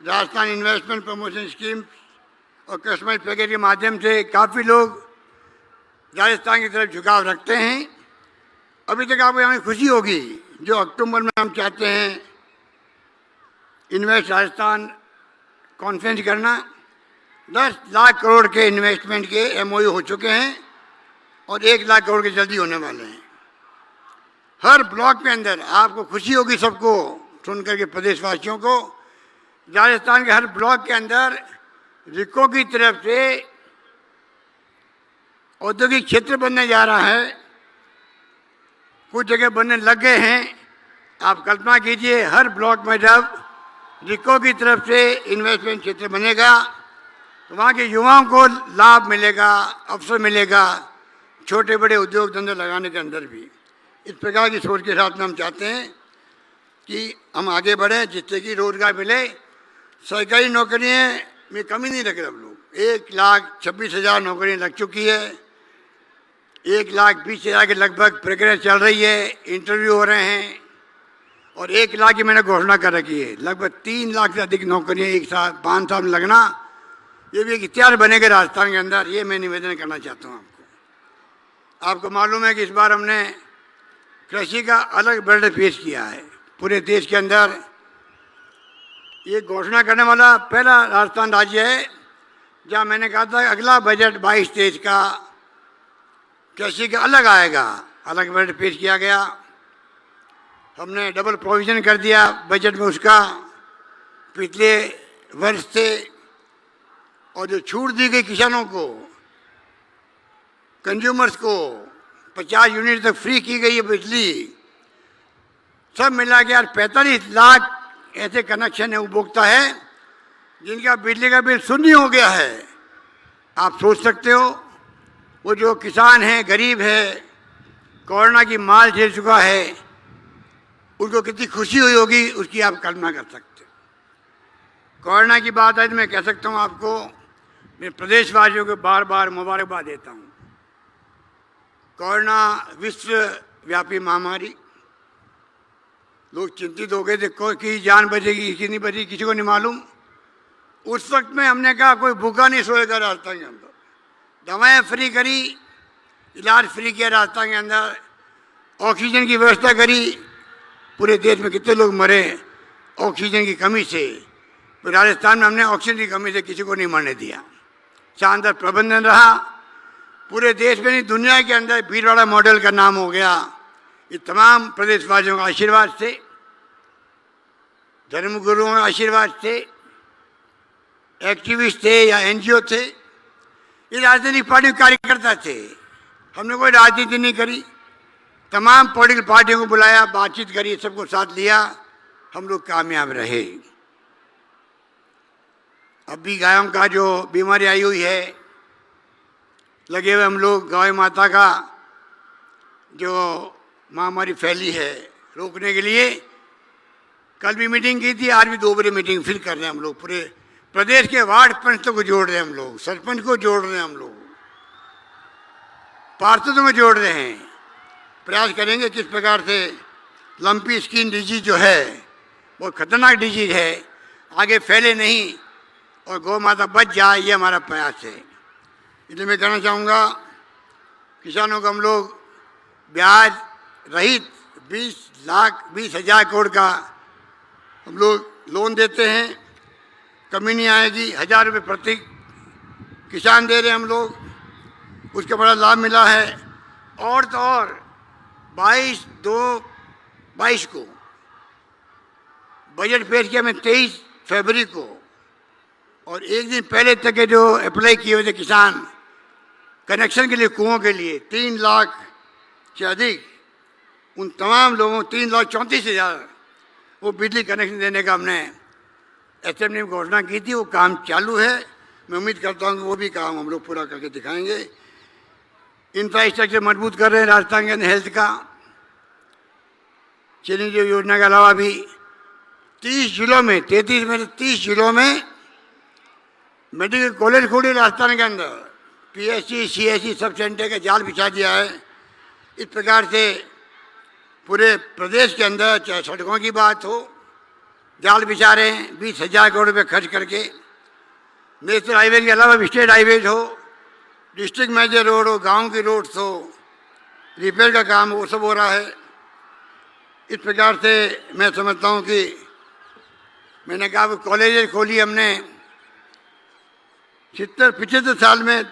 राजस्थान इन्वेस्टमेंट प्रमोशन स्कीम और कस्टमाइज पैकेज के माध्यम से काफ़ी लोग राजस्थान की तरफ झुकाव रखते हैं। अभी तक आपको हमें खुशी होगी जो अक्टूबर में हम चाहते हैं इन्वेस्ट राजस्थान कॉन्फ्रेंस करना। 10 लाख करोड़ के इन्वेस्टमेंट के MOU हो चुके हैं और 1 लाख करोड़ के जल्दी होने वाले हैं। हर ब्लॉक में अंदर आपको खुशी होगी सबको सुनकर के, प्रदेशवासियों को। राजस्थान के हर ब्लॉक के अंदर रिको की तरफ से औद्योगिक क्षेत्र बनने जा रहा है। कुछ जगह बनने लग गए हैं। आप कल्पना कीजिए हर ब्लॉक में जब रिको की तरफ से इन्वेस्टमेंट क्षेत्र बनेगा तो वहाँ के युवाओं को लाभ मिलेगा, अवसर मिलेगा छोटे बड़े उद्योग धंधे लगाने के अंदर भी। इस प्रकार की सोच के साथ में हम चाहते हैं कि हम आगे बढ़ें, जिससे कि रोजगार मिले। सरकारी नौकरियों में कमी नहीं रख रहे हम लोग। 1,26,000 नौकरियाँ लग चुकी है। 1,20,000 के लगभग प्रक्रिया चल रही है, इंटरव्यू हो रहे हैं और 1 लाख की मैंने घोषणा कर रखी है। लगभग 3 लाख से अधिक नौकरियाँ एक साल 5 साल में लगना, ये भी एक इतिहास बनेगा राजस्थान के अंदर। ये मैं निवेदन करना चाहता हूँ आपको मालूम है कि इस बार हमने कृषि का अलग बजट पेश किया है। पूरे देश के अंदर ये घोषणा करने वाला पहला राजस्थान राज्य है जहाँ मैंने कहा था अगला बजट 22-23 का कृषि का अलग आएगा। अलग बजट पेश किया गया। हमने डबल प्रोविजन कर दिया बजट में उसका पिछले वर्ष से, और जो छूट दी गई किसानों को, कंज्यूमर्स को 50 यूनिट तक फ्री की गई है बिजली, सब मिला के यार 45 लाख ऐसे कनेक्शन है, उपभोक्ता है जिनका बिजली का बिल शून्य हो गया है। आप सोच सकते हो वो जो किसान है, गरीब है, कोरोना की मार झेल चुका है, उनको कितनी खुशी हुई होगी उसकी आप कल्पना कर सकते हो। कोरोना की बात है तो मैं कह सकता हूँ आपको, मैं प्रदेशवासियों को बार बार मुबारकबाद देता हूँ। कोरोना विश्वव्यापी महामारी, लोग चिंतित हो गए थे कि जान बचेगी किसी नहीं बचेगी, किसी को नहीं मालूम। उस वक्त में हमने कहा कोई भूखा नहीं सोएगा राजस्थान के अंदर, दवाएं फ्री करी, इलाज फ्री किया राजस्थान के अंदर, ऑक्सीजन की व्यवस्था करी। पूरे देश में कितने लोग मरे ऑक्सीजन की कमी से, तो राजस्थान में हमने ऑक्सीजन की कमी से किसी को नहीं मरने दिया। शानदार प्रबंधन रहा, पूरे देश में नहीं दुनिया के अंदर भीलवाड़ा मॉडल का नाम हो गया। ये तमाम प्रदेशवासियों का आशीर्वाद से, धर्मगुरुओं के आशीर्वाद से, एक्टिविस्ट थे या एनजीओ थे, ये राजनीतिक पार्टी कार्यकर्ता थे। हमने कोई राजनीति नहीं करी, तमाम पॉलिटिकल पार्टियों को बुलाया, बातचीत करी, सबको साथ लिया, हम लोग कामयाब रहे। अब भी गायों का जो बीमारी आई हुई है, लगे हुए हम लोग गाय माता का जो महामारी फैली है रोकने के लिए। कल भी मीटिंग की थी, आज भी 2 बजे मीटिंग फिर कर रहे हैं हम लोग। पूरे प्रदेश के वार्ड पंचों को जोड़ रहे हैं हम लोग, सरपंच को जोड़ रहे हैं हम लोग, पार्षदों को जोड़ रहे हैं। प्रयास करेंगे किस प्रकार से लंपी स्किन डिजीज जो है, बहुत खतरनाक डिजीज है, आगे फैले नहीं और गौ माता बच जाए, ये हमारा प्रयास है। इसलिए मैं कहना चाहूँगा किसानों को हम लोग ब्याज रहित 20,00,000 करोड़ का हम लोग लोन देते हैं, कमी नहीं आएगी। 1,000 रुपये प्रति किसान दे रहे हैं हम लोग, उसका बड़ा लाभ मिला है। और तो और 22/2/22 को बजट पेश किया मैं 23 फरवरी को, और एक दिन पहले तक के जो अप्लाई किए हुए थे किसान कनेक्शन के लिए, कुओं के लिए 3 लाख से अधिक, उन तमाम लोगों 3,34,000 वो बिजली कनेक्शन देने का हमने असेंबली में घोषणा की थी। वो काम चालू है, मैं उम्मीद करता हूँ कि वो भी काम हम लोग पूरा करके दिखाएंगे। इंफ्रास्ट्रक्चर मजबूत कर रहे हैं राजस्थान के अंदर हेल्थ का। चिरंजीवी योजना के अलावा भी 30 जिलों में, 33 में 30 जिलों में मेडिकल कॉलेज खोले राजस्थान के अंदर। पीएससी सीएससी सब सेंटर का जाल बिछा दिया है। इस प्रकार से पूरे प्रदेश के अंदर चाहे सड़कों की बात हो, जाल बिछा रहे हैं 20,000 करोड़ रुपये खर्च करके। नेशनल हाईवे के अलावा स्टेट हाईवेज हो, डिस्ट्रिक्ट मेजर रोड हो, गांव की रोड्स हो, रिपेयर का काम वो सब हो रहा है। इस प्रकार से मैं समझता हूँ कि मैंने कहा वो कॉलेज खोली हमने 75 साल में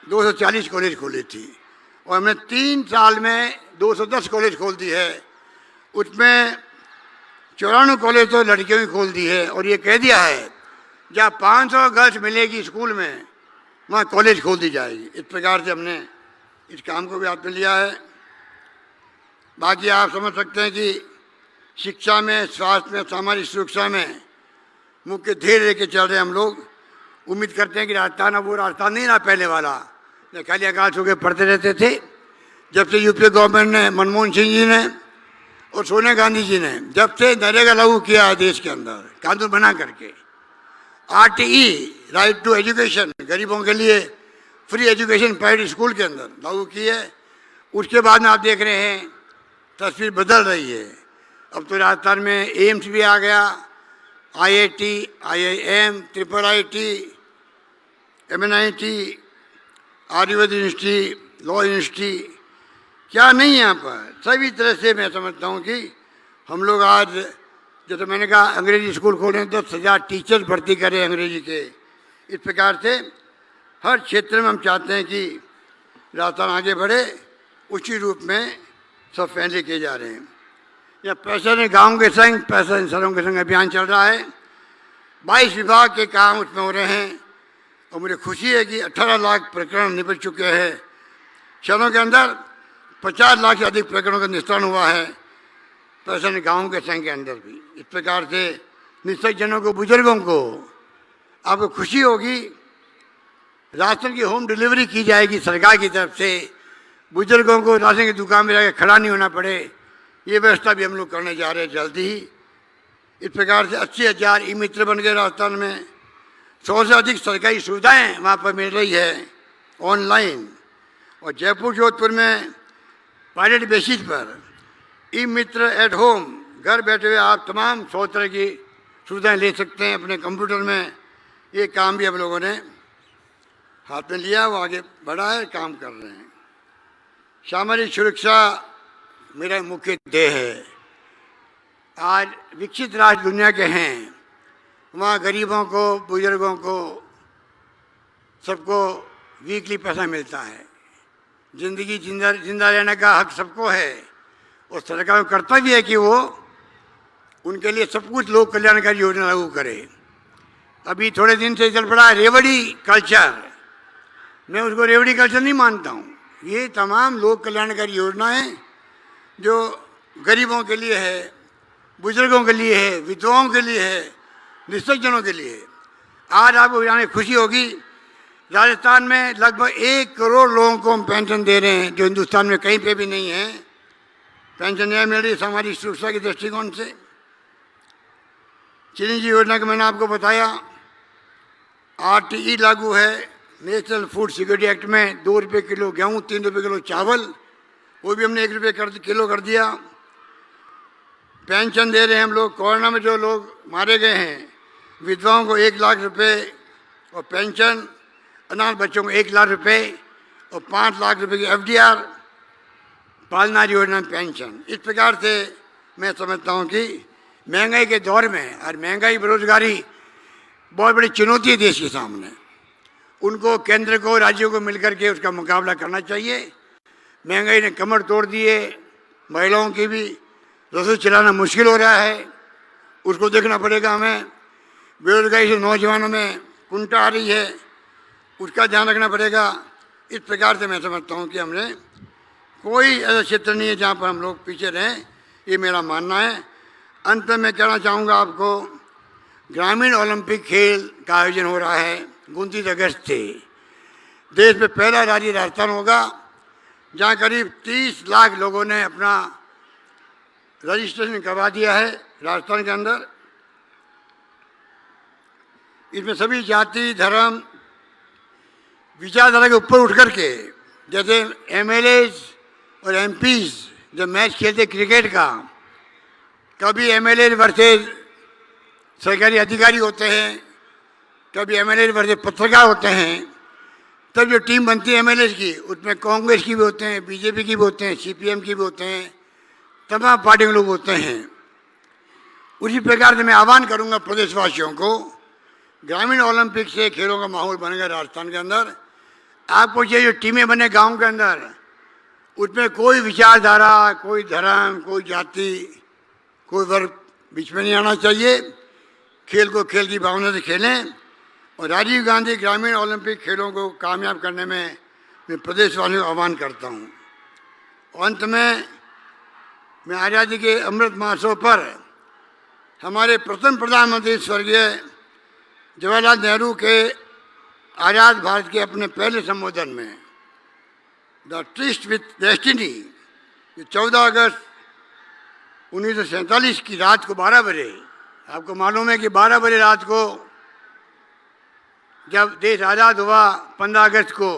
240 कॉलेज खोली थी, और हमने 3 साल में 210 कॉलेज खोल दी है। उसमें 94 कॉलेज तो लड़कियों की खोल दी है, और ये कह दिया है जहाँ 500 गर्ल्स मिलेगी स्कूल में, वहाँ कॉलेज खोल दी जाएगी। इस प्रकार से हमने इस काम को भी हाथ में लिया है। बाकी आप समझ सकते हैं कि शिक्षा में, स्वास्थ्य में, सामाजिक सुरक्षा में मुख्य ध्येय लेके चल रहे हैं हम लोग। उम्मीद करते हैं कि राजस्थान अब वो राजस्थान नहीं रहा पहले वाला, जो खाली आकाश होकर पढ़ते रहते थे। जब से यूपीए गवर्नमेंट ने, मनमोहन सिंह जी ने और सोनिया गांधी जी ने जब से नरेगा लागू किया है देश के अंदर, कानून बना करके, RTE राइट टू एजुकेशन, गरीबों के लिए फ्री एजुकेशन प्राइवेट स्कूल के अंदर लागू की है, उसके बाद में आप देख रहे हैं तस्वीर बदल रही है। अब तो राजस्थान में एम्स भी आ गया, IIT, IIM, IIIT, MNIT, Ayurveda university, law university, क्या नहीं यहाँ पर सभी तरह से मैं समझता हूँ कि हम लोग आज, जैसे मैंने कहा अंग्रेजी स्कूल खोले, 10,000 टीचर्स भर्ती करें अंग्रेजी के। इस प्रकार से हर क्षेत्र में हम चाहते हैं कि राजस्थान आगे बढ़े, उसी रूप में सब फैसले किए जा रहे हैं। यह पैसा ने गाँव के संग पैसा इन सरों के संग अभियान चल रहा है। 22 विभाग के काम उसमें हो रहे हैं और मुझे खुशी है कि 18 लाख प्रकरण निपट चुके हैं। शहरों के अंदर 50 लाख से अधिक प्रकरणों का निस्तारण हुआ है, पैसा ने गाँव के संग के अंदर भी। इस प्रकार से निश्चित जनों को, बुजुर्गों को आपको खुशी होगी, राशन की होम डिलीवरी की जाएगी सरकार की तरफ से। बुजुर्गों को राशन की दुकान में जाकर खड़ा नहीं होना पड़े, ये व्यवस्था भी हम लोग करने जा रहे हैं जल्दी ही। इस प्रकार से 80,000 ई मित्र बन गए राजस्थान में। 100 से अधिक सरकारी सुविधाएं वहाँ पर मिल रही है ऑनलाइन। और जयपुर जोधपुर में पायलट बेसिस पर ई मित्र एट होम, घर बैठे हुए आप तमाम 100 तरह की सुविधाएं ले सकते हैं अपने कंप्यूटर में। ये काम भी हम लोगों ने हाथ में लिया, वो आगे बढ़ा है, काम कर रहे हैं। सामाजिक सुरक्षा मेरा मुख्य ध्येय है। आज विकसित राष्ट्र दुनिया के हैं, वहाँ गरीबों को, बुजुर्गों को, सबको वीकली पैसा मिलता है। जिंदगी जिंदा रहने का हक सबको है और सरकार का कर्तव्य है कि वो उनके लिए सब कुछ लोक कल्याणकारी योजना लागू करे। अभी थोड़े दिन से चल पड़ा है रेवड़ी कल्चर। मैं उसको रेवड़ी कल्चर नहीं मानता हूँ। ये तमाम लोक कल्याणकारी योजनाएं जो गरीबों के लिए है, बुजुर्गों के लिए है, विधवाओं के लिए है, निःशक्तजनों के लिए है। आज आपको जाने खुशी होगी, राजस्थान में लगभग 1 करोड़ लोगों को हम पेंशन दे रहे हैं, जो हिंदुस्तान में कहीं पे भी नहीं है। पेंशन यह मिल रही है सामाजिक सुरक्षा के दृष्टिकोण से। चिरंजीवी योजना का मैंने आपको बताया, RTE लागू है नेशनल फूड सिक्योरिटी एक्ट में। 2 रुपये किलो गेहूँ, 3 रुपये किलो चावल, वो भी हमने 1 रुपये किलो कर दिया। पेंशन दे रहे हैं हम लोग। कोरोना में जो लोग मारे गए हैं, विधवाओं को 1 लाख रुपए और पेंशन, अनाथ बच्चों को 1 लाख रुपए और 5 लाख रुपए की FDR पालना योजना में पेंशन। इस प्रकार से मैं समझता हूँ कि महंगाई के दौर में, और महंगाई बेरोजगारी बहुत बड़ी चुनौती है देश के सामने, उनको केंद्र को, राज्यों को मिलकर के उसका मुकाबला करना चाहिए। महंगाई ने कमर तोड़ दी है, महिलाओं की भी रसोई चलाना मुश्किल हो रहा है, उसको देखना पड़ेगा हमें। बेरोजगारी से नौजवानों में कुंठा आ रही है, उसका ध्यान रखना पड़ेगा। इस प्रकार से मैं समझता हूँ कि हमने कोई ऐसा क्षेत्र नहीं है जहाँ पर हम लोग पीछे रहें, ये मेरा मानना है। अंत में मैं कहना चाहूँगा आपको, ग्रामीण ओलंपिक खेल का आयोजन हो रहा है 29 अगस्त से। देश में पहला राज्य राजस्थान होगा जहाँ करीब 30 लाख लोगों ने अपना रजिस्ट्रेशन करवा दिया है राजस्थान के अंदर। इसमें सभी जाति, धर्म, विचारधारा के ऊपर उठ करके, जैसे MLAs और MPs जब मैच खेलते क्रिकेट का, कभी MLA वर्सेस सरकारी अधिकारी होते हैं, कभी MLA वर्सेस पत्रकार होते हैं। तब जो टीम बनती है MLA की, उसमें कांग्रेस की भी होते हैं, BJP की भी होते हैं, CPM की भी होते हैं, तमाम पार्टियों के लोग होते हैं। उसी प्रकार से मैं आह्वान करूंगा प्रदेशवासियों को, ग्रामीण ओलंपिक से खेलों का माहौल बनेगा राजस्थान के अंदर। आपको ये जो टीमें बने गांव के अंदर, उसमें कोई विचारधारा, कोई धर्म, कोई जाति, कोई वर्ग बीच में नहीं आना चाहिए। खेल को खेल की भावना से खेलें और राजीव गांधी ग्रामीण ओलंपिक खेलों को कामयाब करने में मैं प्रदेशवासियों को आह्वान करता हूँ। अंत में मैं आज़ादी के अमृत महोत्सव पर हमारे प्रथम प्रधानमंत्री स्वर्गीय जवाहरलाल नेहरू के आज़ाद भारत के अपने पहले संबोधन में द ट्रिस्ट विथ डेस्टिनी, 14 अगस्त 1947 की रात को 12 बजे, आपको मालूम है कि 12 बजे रात को जब देश आज़ाद हुआ 15 अगस्त को,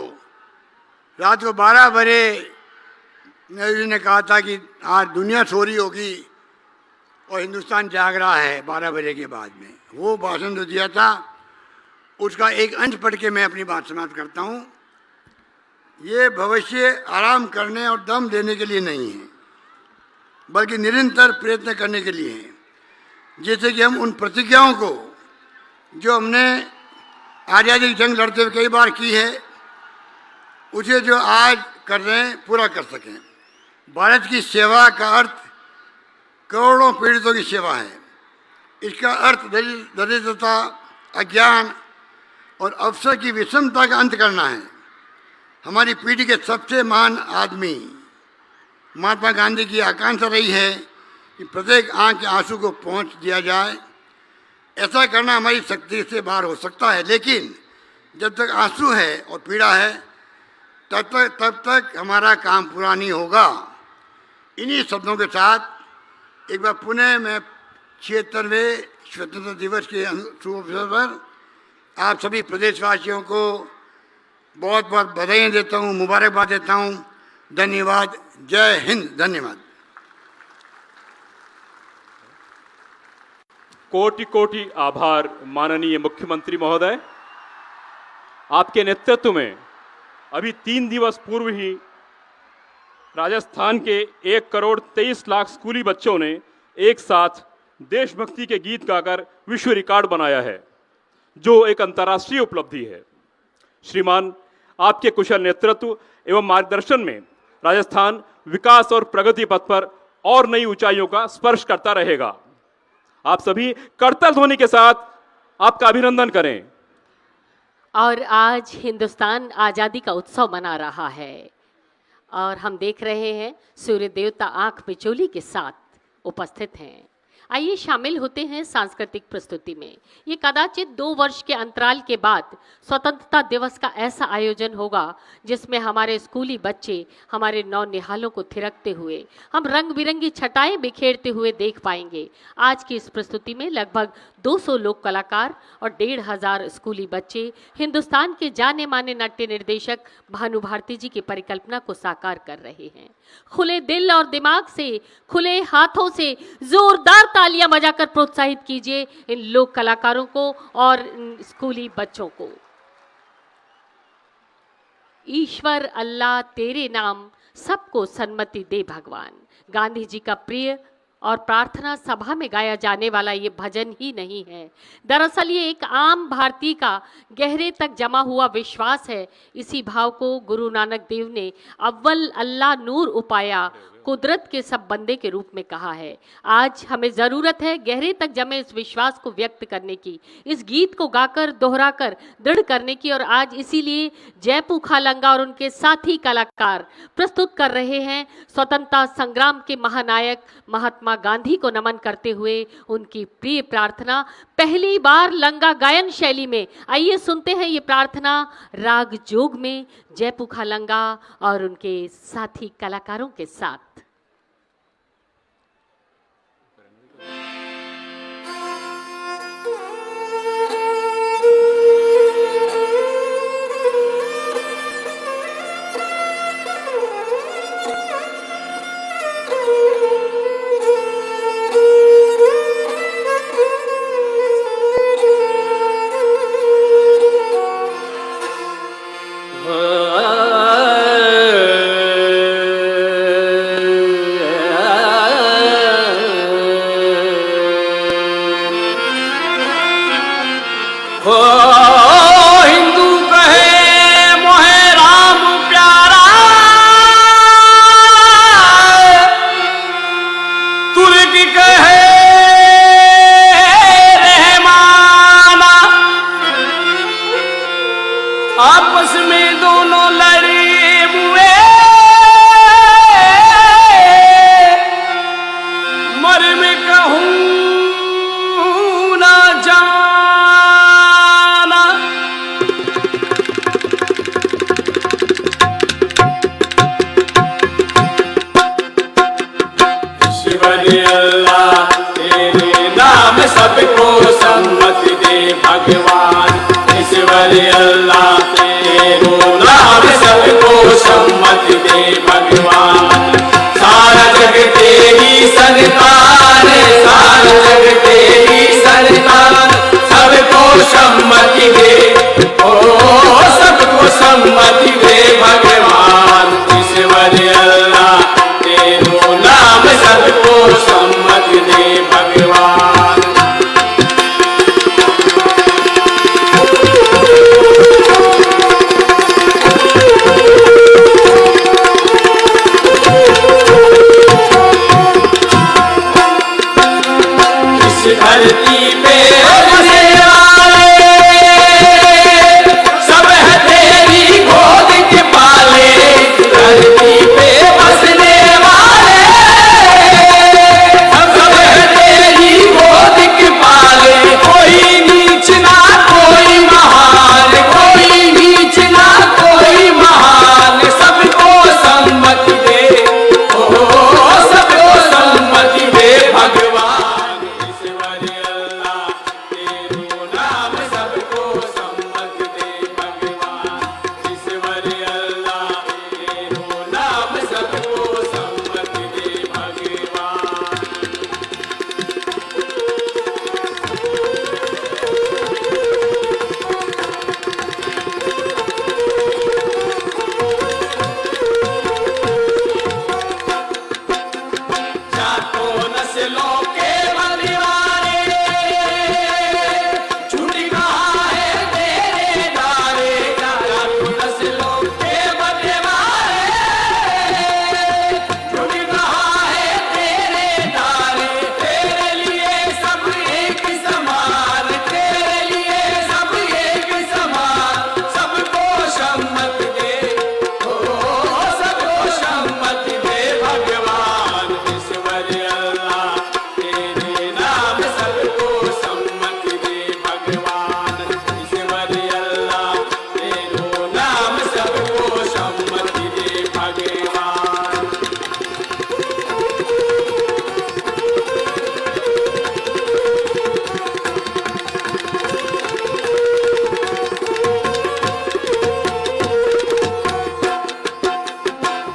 रात को 12 बजे नेहरू जी ने कहा था कि आज दुनिया सो रही होगी और हिंदुस्तान जाग रहा है 12 बजे के बाद में। वो भाषण जो दिया था, उसका एक अंश पढ़ के मैं अपनी बात समाप्त करता हूँ। ये भविष्य आराम करने और दम देने के लिए नहीं है, बल्कि निरंतर प्रयत्न करने के लिए है। जैसे कि हम उन प्रतिज्ञाओं को जो हमने आज़ादी की जंग लड़ते हुए कई बार की है, उसे जो आज कर रहे हैं पूरा कर सकें। भारत की सेवा का अर्थ करोड़ों पीड़ितों की सेवा है। इसका अर्थ दरिद्रता, अज्ञान और अवसर की विषमता का अंत करना है। हमारी पीढ़ी के सबसे महान आदमी महात्मा गांधी की आकांक्षा रही है कि प्रत्येक आंख के आंसू को पहुंच दिया जाए। ऐसा करना हमारी शक्ति से बाहर हो सकता है, लेकिन जब तक आंसू है और पीड़ा है तब तक हमारा काम पूरा नहीं होगा। इन्हीं शब्दों के साथ एक बार पुनः मैं 76वें स्वतंत्रता दिवस के शुभ अवसर पर आप सभी प्रदेशवासियों को बहुत बहुत बधाई देता हूँ, मुबारकबाद देता हूँ। धन्यवाद। जय हिंद। धन्यवाद। कोटि कोटि आभार माननीय मुख्यमंत्री महोदय। आपके नेतृत्व में अभी 3 दिवस पूर्व ही राजस्थान के 1,23,00,000 स्कूली बच्चों ने एक साथ देशभक्ति के गीत गाकर विश्व रिकॉर्ड बनाया है, जो एक अंतर्राष्ट्रीय उपलब्धि है। श्रीमान, आपके कुशल नेतृत्व एवं मार्गदर्शन में राजस्थान विकास और प्रगति पथ पर और नई ऊंचाइयों का स्पर्श करता रहेगा। आप सभी करतल ध्वनि के साथ आपका अभिनंदन करें। और आज हिंदुस्तान आज़ादी का उत्सव मना रहा है और हम देख रहे हैं सूर्य देवता आंख बिचौली के साथ उपस्थित हैं। आइए शामिल होते हैं सांस्कृतिक प्रस्तुति में। ये कदाचित 2 वर्ष के अंतराल के बाद स्वतंत्रता दिवस का ऐसा आयोजन होगा जिसमें हमारे स्कूली बच्चे हमारे नौनिहालों को थिरकते हुए, हम रंग बिरंगी छटाएं बिखेरते हुए देख पाएंगे। आज की इस प्रस्तुति में लगभग 200 लोक कलाकार और 1,500 स्कूली बच्चे हिंदुस्तान के जाने माने नाट्य निर्देशक भानु भारती जी की परिकल्पना को साकार कर रहे हैं। खुले दिल और दिमाग से, खुले हाथों से जोरदार तालियां बजाकर प्रोत्साहित कीजिए इन लोक कलाकारों को और इन स्कूली बच्चों को। ईश्वर अल्लाह तेरे नाम सबको सन्मति दे भगवान, गांधी जी का प्रिय और प्रार्थना सभा में गाया जाने वाला ये भजन ही नहीं है। दरअसल ये एक आम भारतीय का गहरे तक जमा हुआ विश्वास है। इसी भाव को गुरु नानक देव ने अव्वल अल्लाह नूर उपाया कुदरत के सब बंदे के रूप में कहा है। आज हमें ज़रूरत है गहरे तक जमे इस विश्वास को व्यक्त करने की, इस गीत को गाकर दोहराकर दृढ़ करने की। और आज इसीलिए जयपू खालंगा और उनके साथी कलाकार प्रस्तुत कर रहे हैं स्वतंत्रता संग्राम के महानायक महात्मा गांधी को नमन करते हुए उनकी प्रिय प्रार्थना पहली बार लंगा गायन शैली में। आइए सुनते हैं ये प्रार्थना राग जोग में जयपू खालंगा और उनके साथी कलाकारों के साथ। आपस में दोनों लड़े हुए मर में कहूं ना जाना। ईश्वर अल्लाह तेरे नाम सबको सम्मति दे भगवान। ईश्वर अल्लाह तेरो नाम सबको सम्मति दे भगवान। सारा जग तेरी सरकार, सारा जग तेरी सरकार, सबको सम्मति दे, ओ सबको सम्मति दे भगवान। ईश्वर अल्लाह तेरो नाम सबको सम्मति दे भगवान। इस धरती पे बसने वाले सब है तेरी गोद के पाले, धरती पे बसने वाले सब है तेरी गोद के पाले। कोई नीच ना कोई महान, कोई नीच ना कोई महान, सबको सम्मति दे, ओ सबको सम्मति दे भगवान। ईश्वर अल्लाह तेरो नाम सबको सम्मति दे भगवान। ईश्वर अल्लाह तेरो नाम सबको सम्मति दे भगवान। जातों नस्लों के बंटवारे, छूट कहाँ है तेरे नारे। जातों नस्लों के बंटवारे, छूट कहाँ है तेरे नारे। तेरे लिए सब एक समान, तेरे लिए सब एक समान, सबको सम्मति दे, ओ सबको सम्मति दे भगवान। ईश्वर अल्लाह तेरे नाम सबको सम्मति दे भगवान। ईश्वर अल्लाह तेरो नाम सबको सम्मति दे भगवान।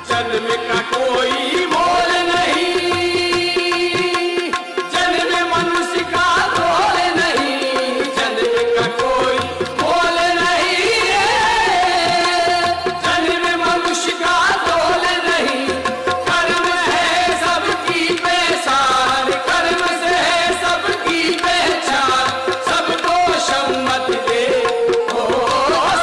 जन्म का कोई मोल नहीं, जन्म मनुष्य का तोल नहीं, जन्म का कोई मोल नहीं, जन्म मनुष्य का तोल नहीं। कर्म है सबकी पहचान, कर्म से है सबकी पहचान, सबको सम्मति दे, ओ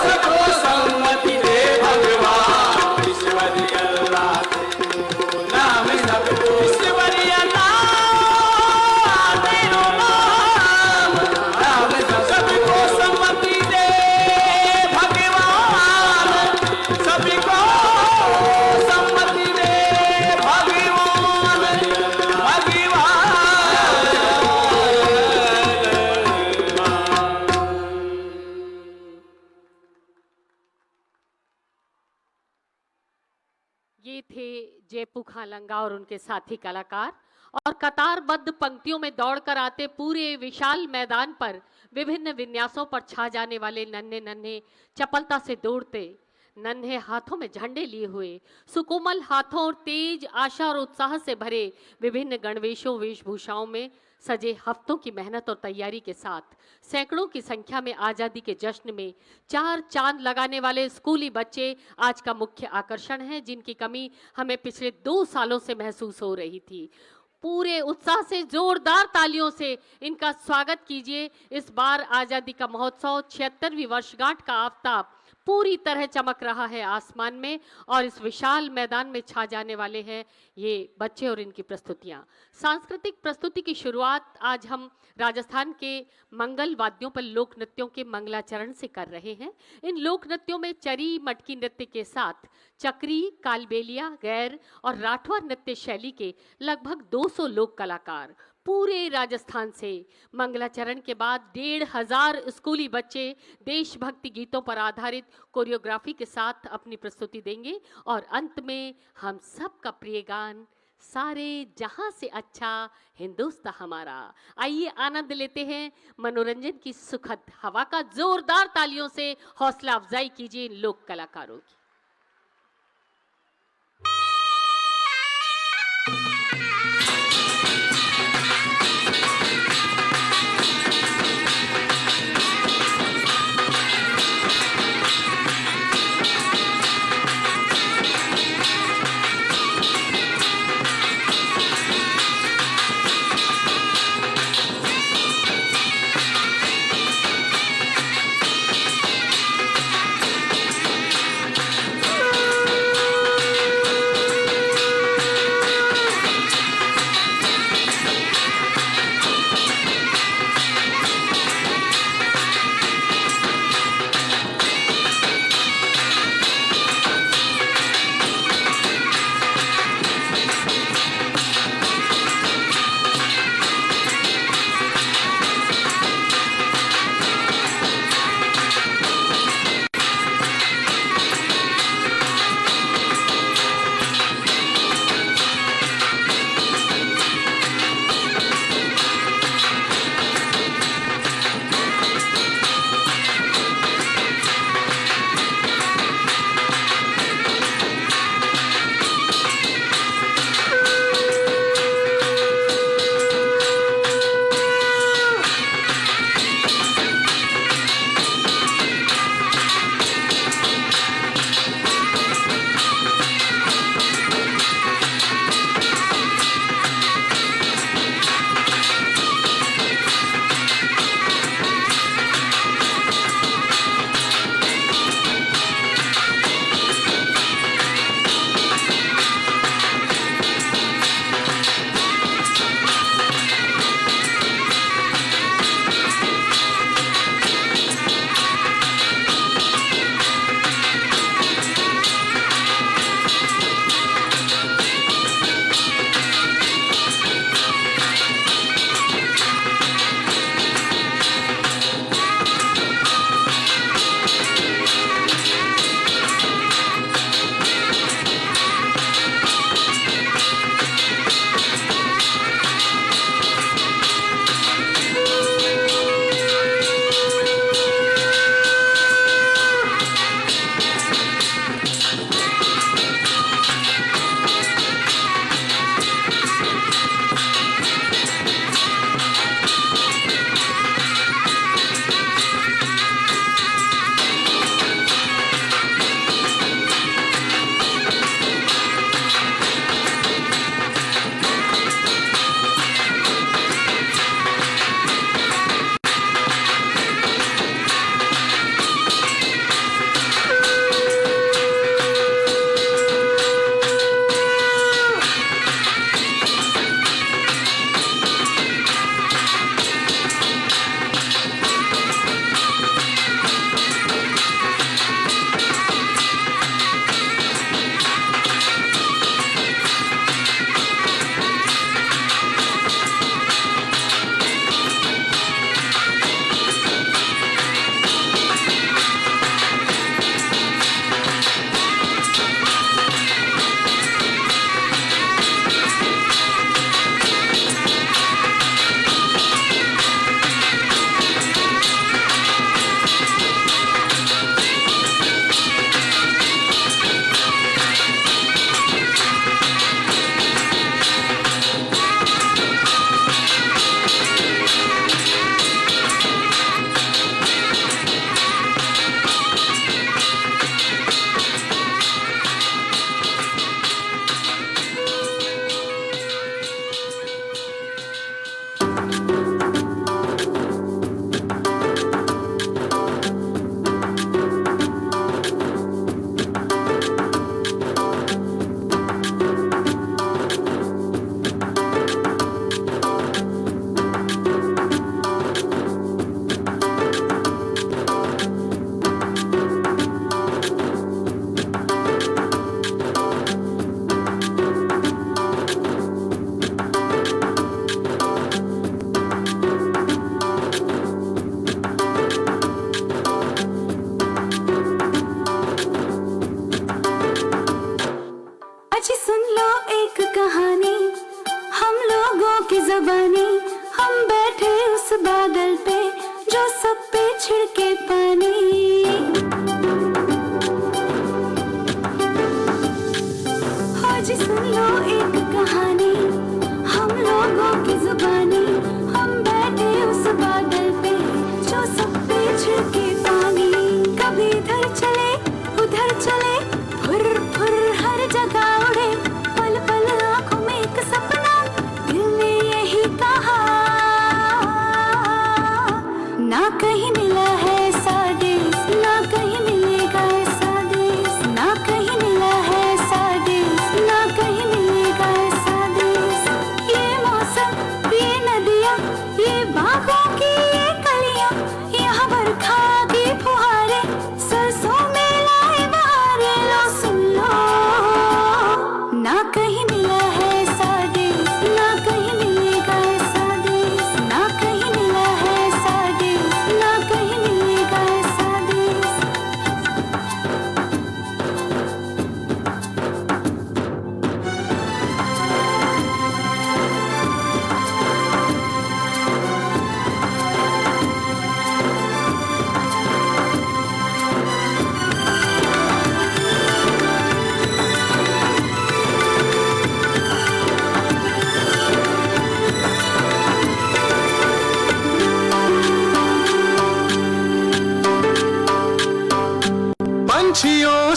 सबको सम्मति दे भगवान। ईश्वर अल्लाह तेरो नाम सबको, ईश्वर अल्लाह तेरो नाम सबको सम्मति दे भगवान। सबको सम्मति दे भगवान, ये थे जयपू खालंगा और उनके साथी कलाकार, और कतारबद्ध पंक्तियों में दौड़कर आते पूरे विशाल मैदान पर विभिन्न विन्यासों पर छा जाने वाले नन्हे नन्हे चपलता से दौड़ते, नन्हे हाथों में झंडे लिए हुए, सुकोमल हाथों और तेज आशा और उत्साह से भरे विभिन्न गणवेशों वेशभूषाओं में सजे हफ्तों की मेहनत और तैयारी के साथ सैकड़ों की संख्या में आज़ादी के जश्न में चार चांद लगाने वाले स्कूली बच्चे आज का मुख्य आकर्षण हैं, जिनकी कमी हमें पिछले 2 सालों से महसूस हो रही थी। पूरे उत्साह से जोरदार तालियों से इनका स्वागत कीजिए। इस बार आज़ादी का महोत्सव 76वीं वर्षगांठ का आफताब पूरी तरह चमक रहा है आसमान में, और इस विशाल मैदान में छा जाने वाले हैं ये बच्चे और इनकी प्रस्तुतियां। सांस्कृतिक प्रस्तुति की शुरुआत आज हम राजस्थान के मंगल वाद्यों पर लोक नृत्यों के मंगलाचरण से कर रहे हैं। इन लोक नृत्यों में चरी मटकी नृत्य के साथ चक्री, कालबेलिया, गैर और राठवा नृत्य शैली के लगभग 200 लोक कलाकार पूरे राजस्थान से मंगलाचरण के बाद 1500 स्कूली बच्चे देशभक्ति गीतों पर आधारित कोरियोग्राफी के साथ अपनी प्रस्तुति देंगे, और अंत में हम सब का प्रिय गान सारे जहां से अच्छा हिंदुस्तान हमारा। आइए आनंद लेते हैं मनोरंजन की सुखद हवा का। जोरदार तालियों से हौसला अफजाई कीजिए इन लोक कलाकारों की।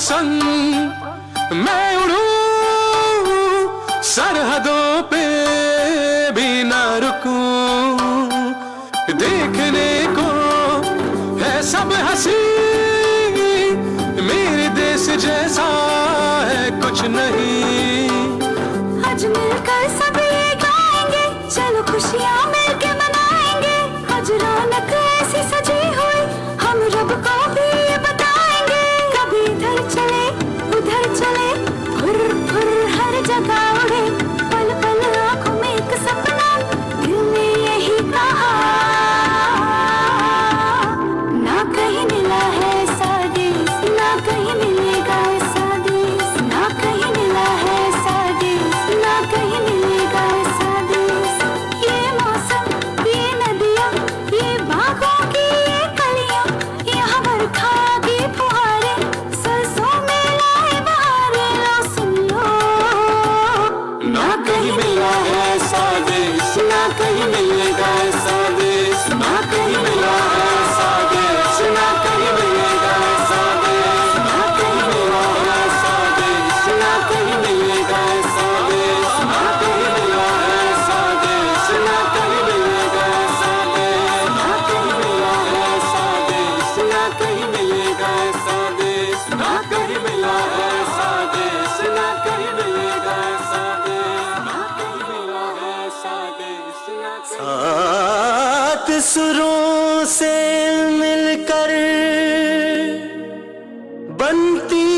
संग मैं उड़ूं, सरहदों पे भी ना रुकूं। देखने को है सब हंसी, मेरे देश जैसा है कुछ नहीं। आज मिलकर सब ये गाएंगे, चलो खुशियाँ मिलके मनाएंगे। आज रौनक ऐसी सजी हुई, हम रब को भी ये बताएंगे। कभी इधर चले उधर चले, फुर फुर हर जगह उड़े। पल पल आँखों में एक सपना, दिल ने यही कहा। ना कहीं मिला है ऐसा देश, ना कहीं मिलेगा ऐसा देश। ना कहीं मिला है ऐसा देश, ना कहीं मिलेगा ऐसा देश। ये मौसम, ये नदियाँ, ये बागों की ये कलियाँ, यहाँ बरखा की फुहारें, सरसों में लाए बहारें। लो सुन लो, ना कहीं मिला है ऐसा देश, ना कहीं मिलेगा ऐसा देश। ना कहीं मिला है ऐसा देश, ना कहीं मिलेगा ऐसा देश। ना कहीं मिला है ऐसा देश, ना कहीं मिलेगा ऐसा देश। ना कहीं मिला है ऐसा देश, ना कहीं मिलेगा ऐसा देश। ना कहीं मिला है ऐसा देश, ना कहीं मिलेगा ऐसा देश। ना कहीं मिला है ऐसा देश, ना कहीं मिलेगा ऐसा देश। ना कहीं मिला है ऐसा देश, ना सात सुरों से मिलकर बनती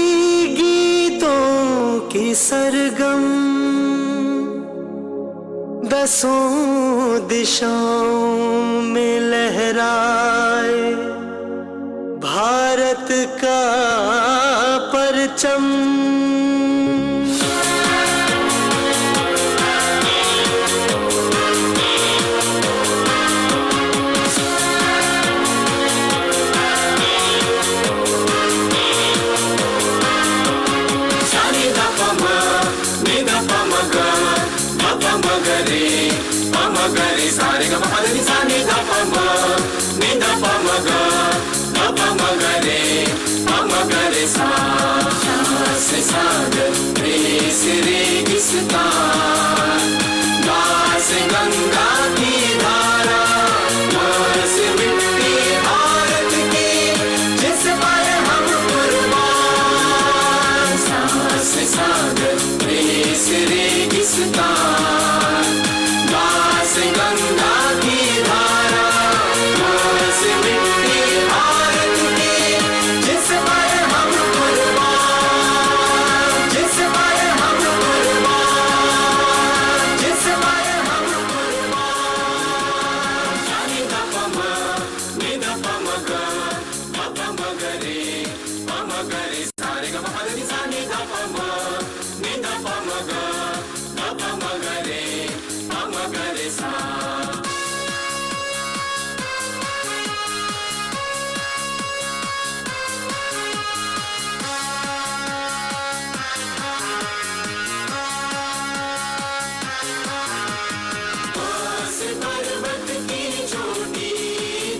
गीतों की सरगम, दसों दिशाओं में लहराए भारत का परचम। गंगा की धारा से मिट्टी भारत की, जिस पर हम कुर्बान। सांस सागर देश रेगिस्तान, दास गंगा की धारा से मिट्टी भारत की, जिस पर हम कुर्बान। जिस पर हम कुर्बान, जिस पर हम कुर्बान। सानी दा पमा, नी दा पमा गा, दा पमा गरे, पमा गरे सारे गा पमा नी सानी दा पमा, नी दा पमा गा, दा पमा गरे, पमा गरे सा। पर्वत की चोटी,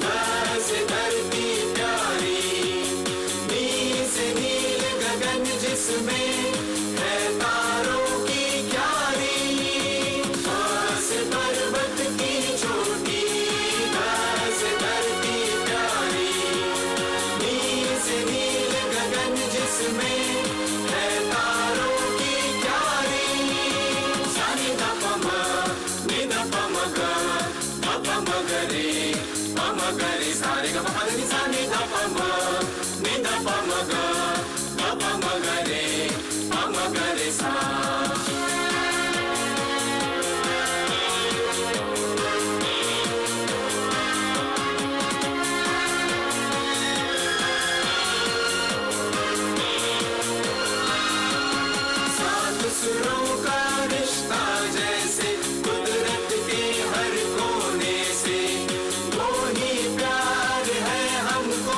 दस धरती प्यारी, नीस नील गगन जिसमें है तारों की क्यारी। दस पर्वत की चोटी, दस धरती प्यारी, नीस नील गगन जिसमें है तारों की क्यारी। सानी दा पमा, नी दा पमा गा, दा पमा गरे, पमा गरे सारे गा पमा नी सानी दा पमा, नी दा पमा गा, दा पमा गरे, पमा गरे सा। सात सुरों का रिश्ता जैसे कुदरत के हर कोने से, वो ही प्यार है हमको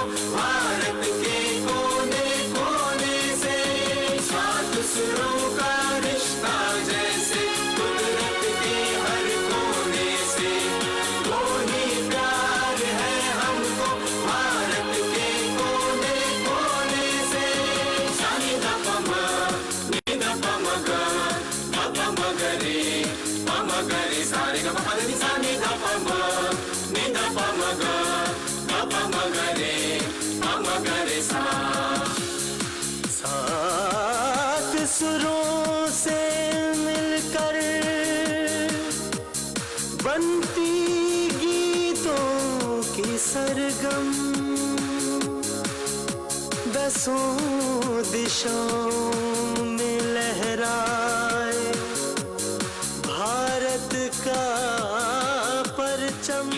सरगम दसों दिशाओं में लहराए, भारत का परचम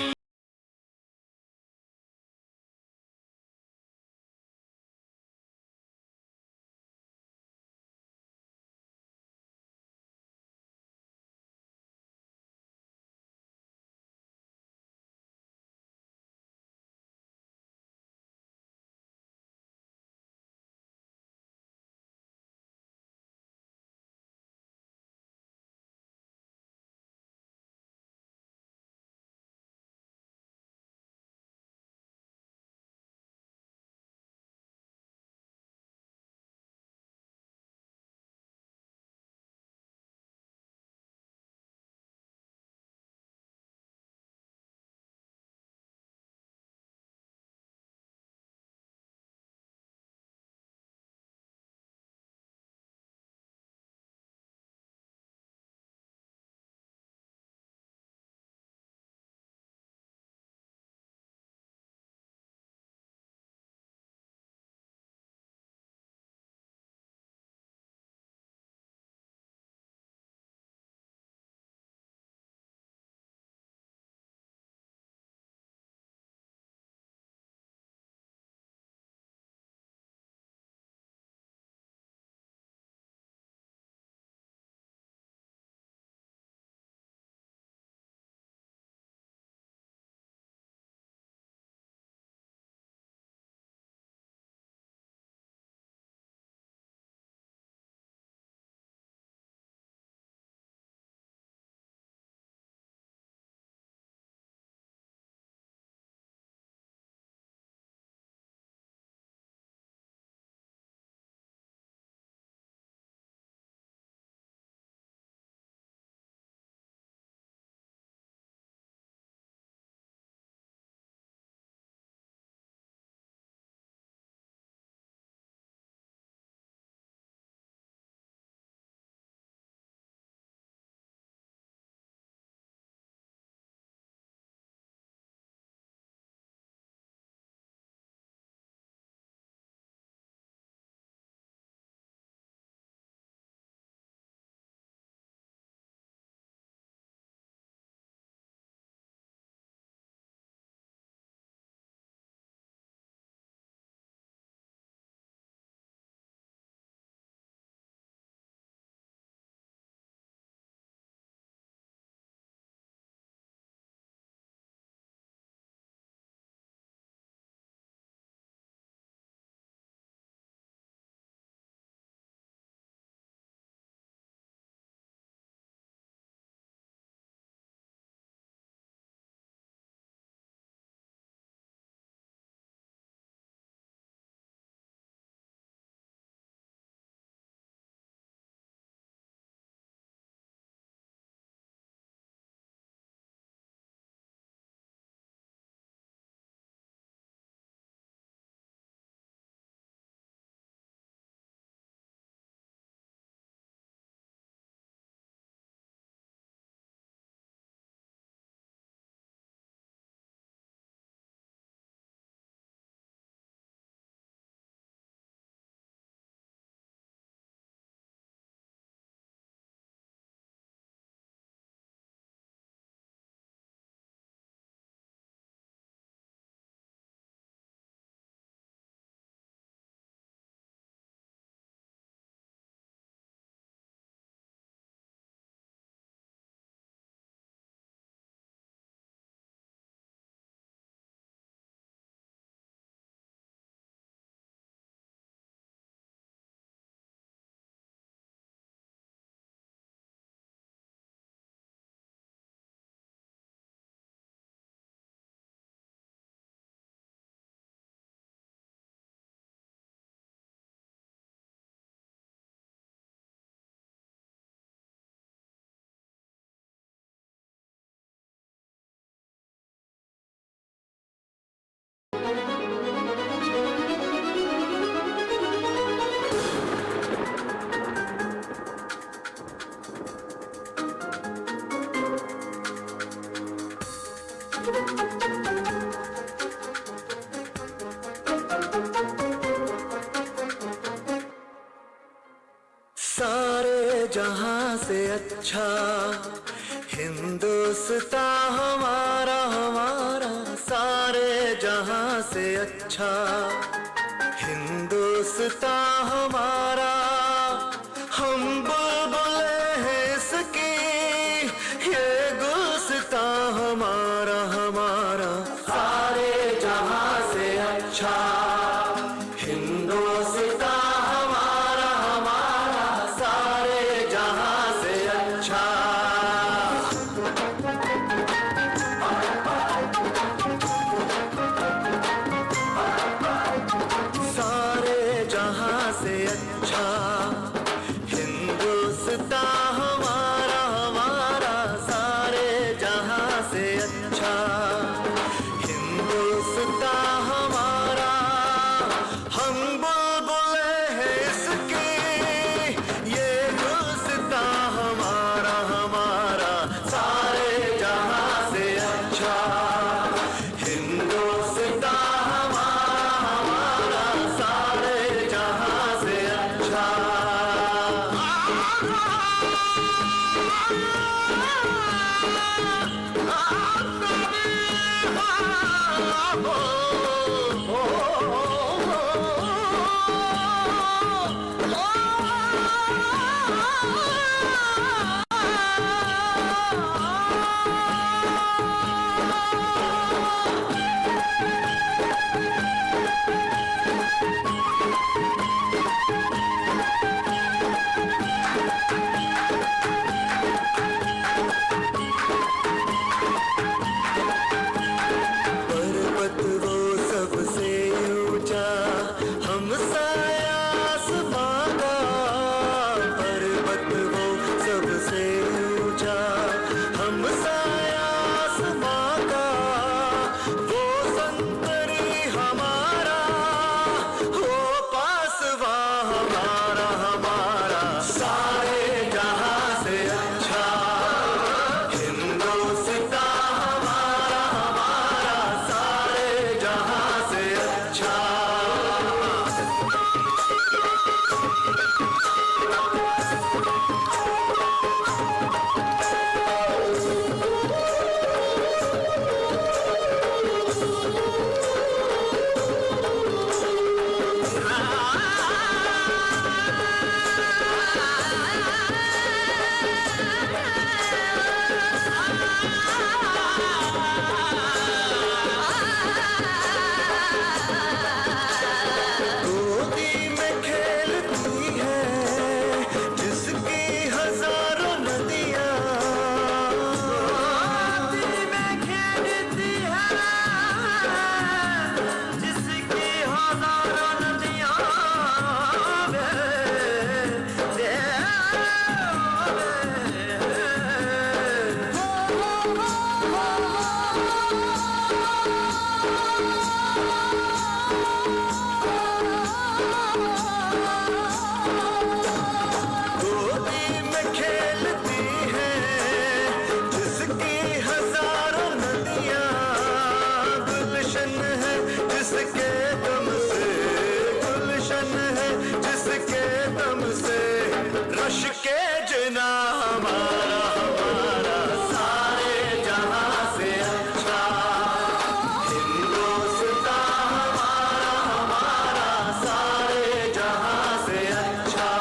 जहां से अच्छा हिंदुस्तान हमारा हमारा, सारे जहां से अच्छा हिंदुस्तान हमारा। हम बुलबुले हैं इसकी, ये गुलसितां हमारा हमारा, सारे जहां से अच्छा हिंदुस्तान हमारा हमारा, सारे जहां से अच्छा। सारे जहां से अच्छा हिंदुस्तान हमारा हमारा, सारे जहां से अच्छा हिंदुस्तान हमारा। हम बुलबुले हैं इसकी, ये गुलसितां हमारा हमारा, सारे जहां से अच्छा हिंदुस्तान हमारा हमारा, सारे जहां से अच्छा। पर्वत वो सबसे ऊंचा, हम साया आसमां का। पर्वत वो सबसे ऊंचा, हम साया आसमां का। वो संतरी हमारा, वो पासवा हमारा हमारा, सारे जहां से अच्छा हिंदुस्तान हमारा हमारा, सारे जहां से अच्छा। गोदी में खेलती है जिसकी हजारों नदियां, गोदी में खेलती है जिसकी हजारों नदियां। गोदी में खेलती है जिसकी हजारों नदियां, गुलशन है जिसके दम से, गुलशन है जिसके दम से, रश के जना हमारा हमारा, सारे जहां से अच्छा हिंदुस्तान हमारा हमारा, सारे जहां से अच्छा।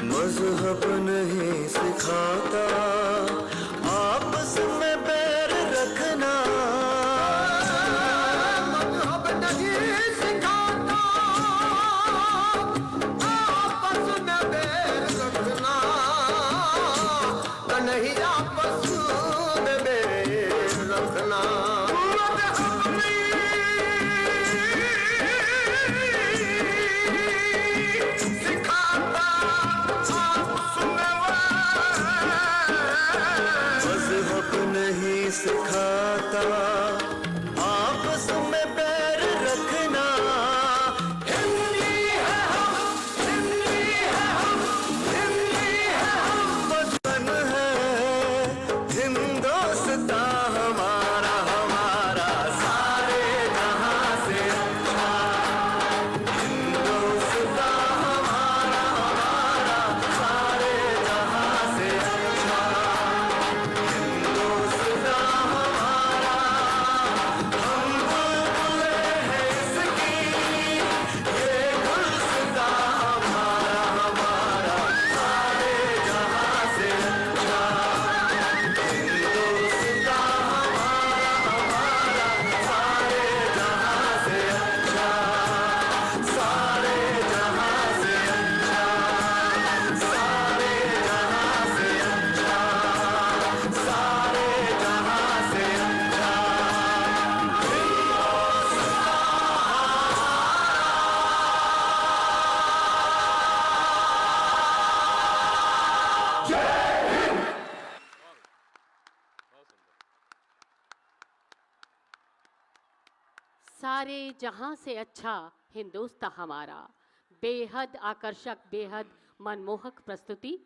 मजहब नहीं सिखाता आपस में बैर रखना, मजहब नहीं सिखाता आपस में बैर रखना, नहीं आपस में बैर रखना। सारे जहां से अच्छा हिंदुस्तान हमारा। बेहद आकर्षक, बेहद मनमोहक प्रस्तुति।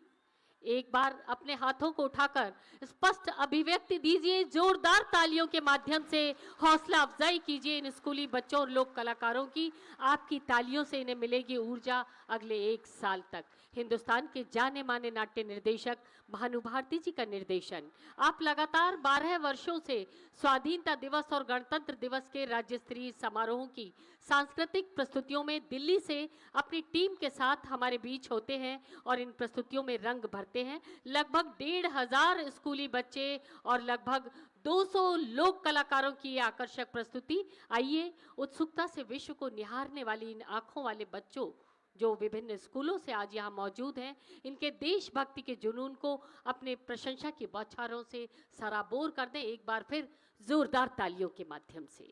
एक बार अपने हाथों को उठाकर स्पष्ट अभिव्यक्ति दीजिए, जोरदार तालियों के माध्यम से हौसला अफजाई कीजिए इन स्कूली बच्चों और लोक कलाकारों की। आपकी तालियों से इन्हें मिलेगी ऊर्जा अगले 1 साल तक। हिंदुस्तान के जाने माने नाट्य निर्देशक भानु भारती जी का निर्देशन। आप लगातार 12 वर्षों से स्वाधीनता दिवस और गणतंत्र दिवस के राज्य स्तरीय समारोहों की सांस्कृतिक प्रस्तुतियों में दिल्ली से अपनी टीम के साथ हमारे बीच होते हैं और इन प्रस्तुतियों में रंग भरते हैं। लगभग 1,500 स्कूली बच्चे और लगभग 200 लोक कलाकारों की ये आकर्षक प्रस्तुति। आइए, उत्सुकता से विश्व को निहारने वाली इन आंखों वाले बच्चों जो विभिन्न स्कूलों से आज यहाँ मौजूद हैं, इनके देशभक्ति के जुनून को अपने प्रशंसा की बौछारों से सराबोर कर दें एक बार फिर जोरदार तालियों के माध्यम से।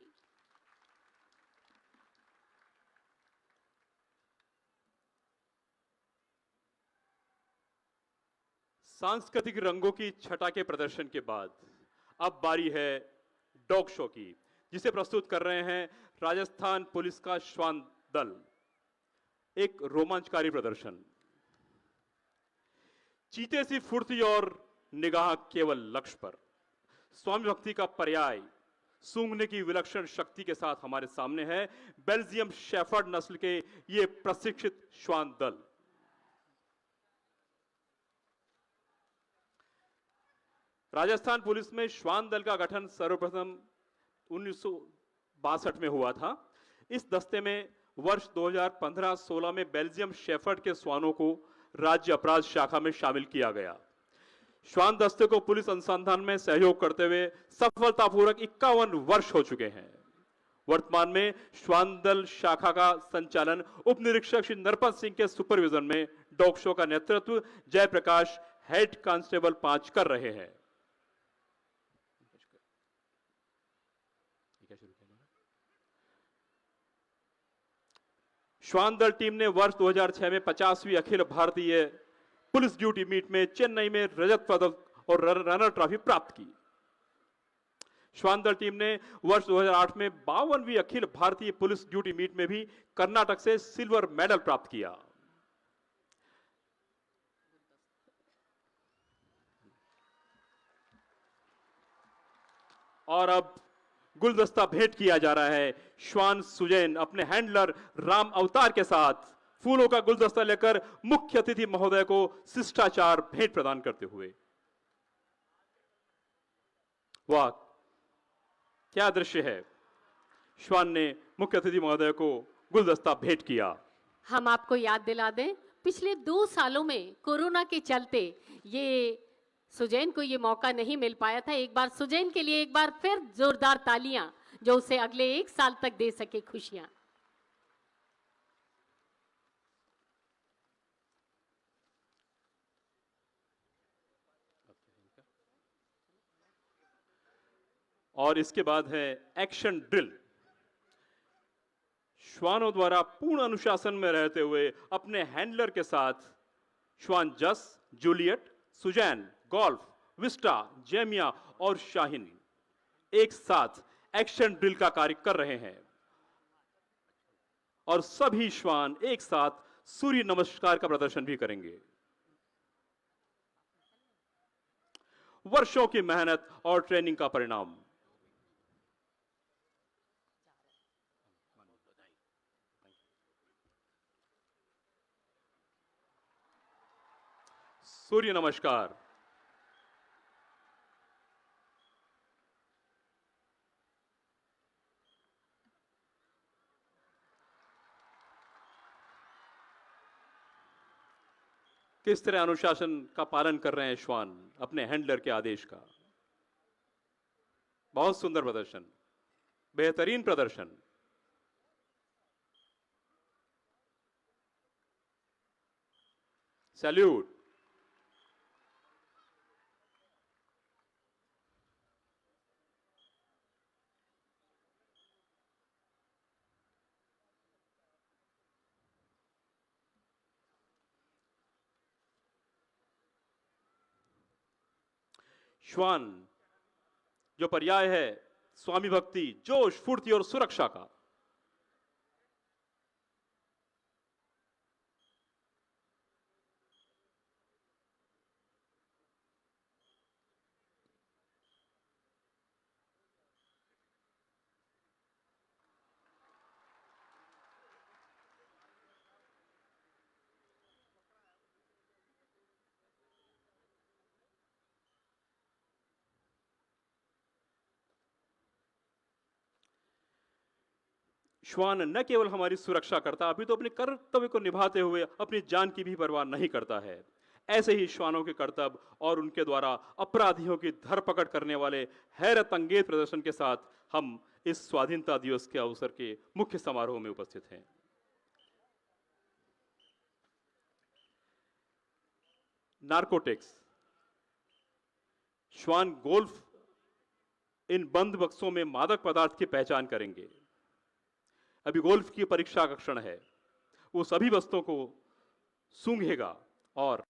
सांस्कृतिक रंगों की छटा के प्रदर्शन के बाद अब बारी है डॉग शो की, जिसे प्रस्तुत कर रहे हैं राजस्थान पुलिस का श्वान दल। एक रोमांचकारी प्रदर्शन। चीते सी फुर्ती और निगाह केवल लक्ष्य पर, स्वामी भक्ति का पर्याय सूंघने की विलक्षण शक्ति के साथ हमारे सामने है बेल्जियम शेफर्ड नस्ल के ये प्रशिक्षित श्वान दल। राजस्थान पुलिस में श्वान दल का गठन सर्वप्रथम 1962 में हुआ था। इस दस्ते में वर्ष 2015-16 में बेल्जियम शेफर्ड के श्वानों को राज्य अपराध शाखा में शामिल किया गया। श्वान दस्ते को पुलिस अनुसंधान में सहयोग करते हुए सफलतापूर्वक 51 वर्ष हो चुके हैं। वर्तमान में श्वान दल शाखा का संचालन उप निरीक्षक श्री नरपत सिंह के सुपरविजन में डॉग शो का नेतृत्व जयप्रकाश हेड कांस्टेबल 5 कर रहे हैं। श्वान दल टीम ने वर्ष 2006 में 50वीं Akhil Bharatiya police duty meet में चेन्नई में रजत पदक और रनर ट्रॉफी प्राप्त की। श्वान दल टीम ने वर्ष 2008 में 52वीं Akhil Bharatiya police duty meet में भी कर्नाटक से सिल्वर मेडल प्राप्त किया। और अब गुलदस्ता भेंट किया जा रहा है। श्वान सुजैन अपने हैंडलर राम अवतार के साथ फूलों का गुलदस्ता लेकर मुख्य अतिथि महोदय को शिष्टाचार भेंट प्रदान करते हुए। वाह, क्या दृश्य है। श्वान ने मुख्य अतिथि महोदय को गुलदस्ता भेंट किया। हम आपको याद दिला दें, पिछले 2 सालों में कोरोना के चलते ये सुजैन को ये मौका नहीं मिल पाया था। एक बार सुजैन के लिए एक बार फिर जोरदार तालियां, जो उसे अगले 1 साल तक दे सके खुशियां। और इसके बाद है एक्शन ड्रिल। श्वानों द्वारा पूर्ण अनुशासन में रहते हुए अपने हैंडलर के साथ श्वान जस, जूलियट, सुजैन, गोल्फ, विस्टा, जेमिया और शाहीन एक साथ एक्शन ड्रिल का कार्य कर रहे हैं और सभी श्वान एक साथ सूर्य नमस्कार का प्रदर्शन भी करेंगे। वर्षों की मेहनत और ट्रेनिंग का परिणाम। सूर्य नमस्कार। किस तरह अनुशासन का पालन कर रहे हैं श्वान अपने हैंडलर के आदेश का। बहुत सुंदर प्रदर्शन, बेहतरीन प्रदर्शन। सैल्यूट। श्वान जो पर्याय है स्वामी भक्ति, जोश, फुर्ती और सुरक्षा का, श्वान न केवल हमारी सुरक्षा करता, अभी तो अपने कर्तव्य को निभाते हुए अपनी जान की भी परवाह नहीं करता है। ऐसे ही श्वानों के कर्तव्य और उनके द्वारा अपराधियों की धरपकड़ करने वाले हैरत अंगेज प्रदर्शन के साथ हम इस स्वाधीनता दिवस के अवसर के मुख्य समारोह में उपस्थित हैं। नार्कोटिक्स, श्वान गोल्फ इन बंद बक्सों में मादक पदार्थ की पहचान करेंगे। अभी गोल्फ की परीक्षा का क्षण है। वो सभी वस्तुओं को सूंघेगा और